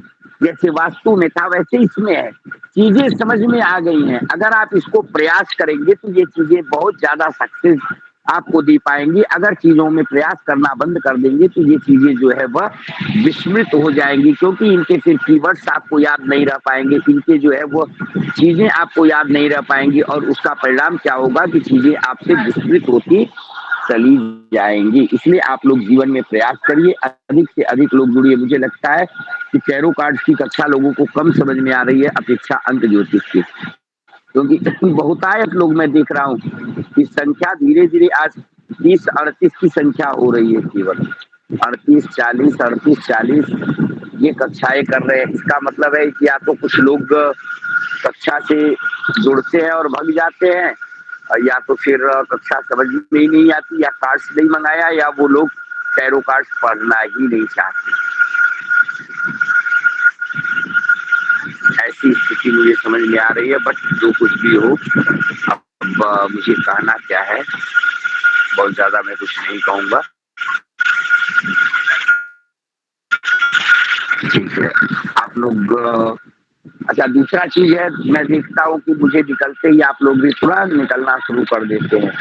जैसे वास्तु में था, वैसे इसमें है। चीजें समझ में आ गई हैं, अगर आप इसको प्रयास करेंगे तो ये चीजें बहुत ज्यादा सक्सेस आपको दे पाएंगी। अगर चीजों में प्रयास करना बंद कर देंगे तो ये चीजें जो है वह विस्मृत हो जाएंगी, क्योंकि इनके फिर कीवर्ड्स आपको याद नहीं रह पाएंगे, इनके जो है वो चीजें आपको याद नहीं रह पाएंगी और उसका परिणाम क्या होगा कि चीजें आपसे विस्मृत होती चली जाएंगी। इसलिए आप लोग जीवन में प्रयास करिए, अधिक से अधिक लोग जुड़िए। मुझे लगता है कि टैरो कार्ड्स की कक्षा लोगों को कम समझ में आ रही है अपेक्षा अंक ज्योतिष की, क्योंकि बहुतायत लोग मैं देख रहा हूँ कि संख्या धीरे धीरे आज 30-38 की संख्या हो रही है, केवल 38-40 38-40 ये कक्षाएं कर रहे हैं। इसका मतलब है कि या तो कुछ लोग कक्षा से जुड़ते हैं और भाग जाते हैं, या तो फिर कक्षा समझ में ही नहीं आती, या कार्ड्स नहीं मंगाया, या वो लोग टैरो कार्ड्स पढ़ना ही नहीं चाहते। ऐसी स्थिति मुझे समझ में आ रही है। बट जो कुछ भी हो, अब मुझे कहना क्या है, बहुत ज्यादा मैं कुछ नहीं कहूंगा। ठीक है, आप लोग अच्छा, दूसरा चीज है, मैं देखता हूँ कि मुझे निकलते ही आप लोग भी तुरंत निकलना शुरू कर देते हैं।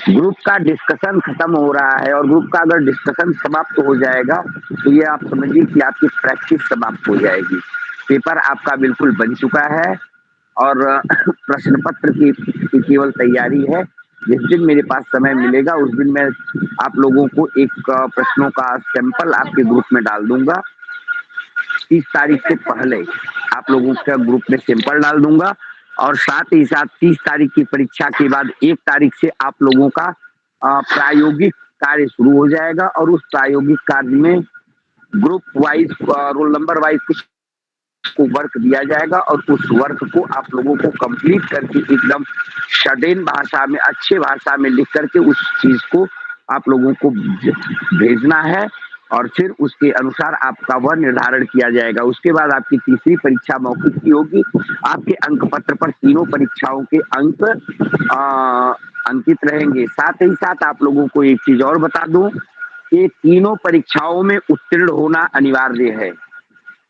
ग्रुप का डिस्कशन खत्म हो रहा है, और ग्रुप का अगर डिस्कशन समाप्त हो जाएगा तो ये आप समझिए कि आपकी प्रैक्टिस समाप्त हो जाएगी। पेपर आपका बिल्कुल बन चुका है और प्रश्न पत्र की केवल तैयारी है। जिस दिन मेरे पास समय मिलेगा उस दिन मैं आप लोगों को एक प्रश्नों का सैंपल आपके ग्रुप में डाल दूंगा, 30 तारीख से पहले आप लोगों के ग्रुप में सैंपल डाल दूंगा। और साथ ही साथ 30 तारीख की परीक्षा के बाद 1 तारीख से आप लोगों का प्रायोगिक कार्य शुरू हो जाएगा और उस प्रायोगिक कार्य में group wise roll number wise कुछ को वर्क दिया जाएगा और उस वर्क को आप लोगों को कंप्लीट करके एकदम सडेन भाषा में, अच्छे भाषा में लिख करके उस चीज को आप लोगों को भेजना है और फिर उसके अनुसार आपका वह निर्धारण किया जाएगा। उसके बाद आपकी तीसरी परीक्षा मौखिक की होगी। आपके अंक पत्र पर तीनों परीक्षाओं के अंक अंकित रहेंगे। साथ ही साथ आप लोगों को एक चीज और बता दूं कि तीनों परीक्षाओं में उत्तीर्ण होना अनिवार्य है।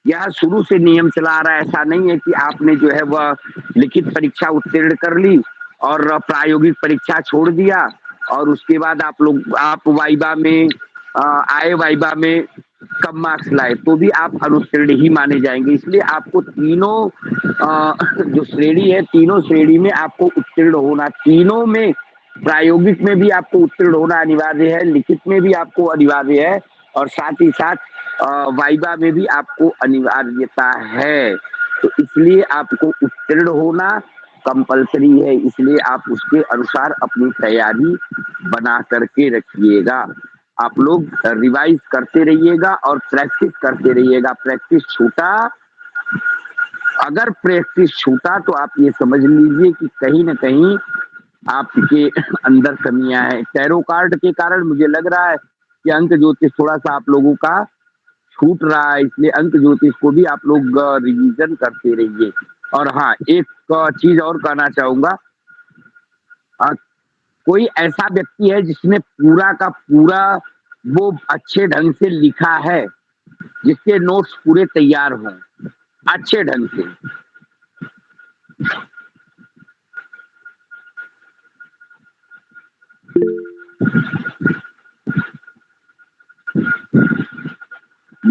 यह शुरू से नियम चला आ रहा है, ऐसा नहीं है कि आपने जो है वह लिखित परीक्षा उत्तीर्ण कर ली और प्रायोगिक परीक्षा छोड़ दिया और उसके बाद आप वाइबा में आए, वाइबा में कम मार्क्स लाए तो भी आप अनुत्तीर्ण ही माने जाएंगे। इसलिए आपको तीनों जो श्रेणी है, तीनों श्रेणी में आपको उत्तीर्ण होना, तीनों में प्रायोगिक में भी आपको उत्तीर्ण होना अनिवार्य है, लिखित में भी आपको अनिवार्य है और साथ ही साथ वाइबा में भी आपको अनिवार्यता है। तो इसलिए आपको उत्तीर्ण होना कंपलसरी है, इसलिए आप उसके अनुसार अपनी तैयारी बना करके रखिएगा। आप लोग रिवाइज करते रहिएगा और प्रैक्टिस करते रहिएगा। अगर प्रैक्टिस छूटा तो आप ये समझ लीजिए कि कहीं ना कहीं आपके अंदर कमियां हैं। टैरो कार्ड के कारण मुझे लग रहा है कि अंक ज्योतिष थोड़ा सा आप लोगों का छूट रहा है, इसलिए अंक ज्योतिष को भी आप लोग रिवीजन करते रहिए। और हाँ, एक चीज और कहना चाहूंगा, कोई ऐसा व्यक्ति है जिसने पूरा का पूरा वो अच्छे ढंग से लिखा है, जिसके नोट्स पूरे तैयार हों अच्छे ढंग से?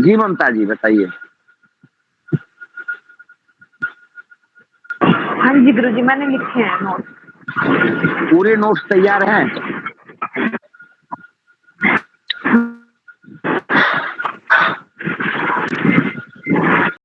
जी ममता जी बताइए। हाँ जी गुरुजी, मैंने लिखे हैं नोट्स। पूरे नोट्स तैयार हैं?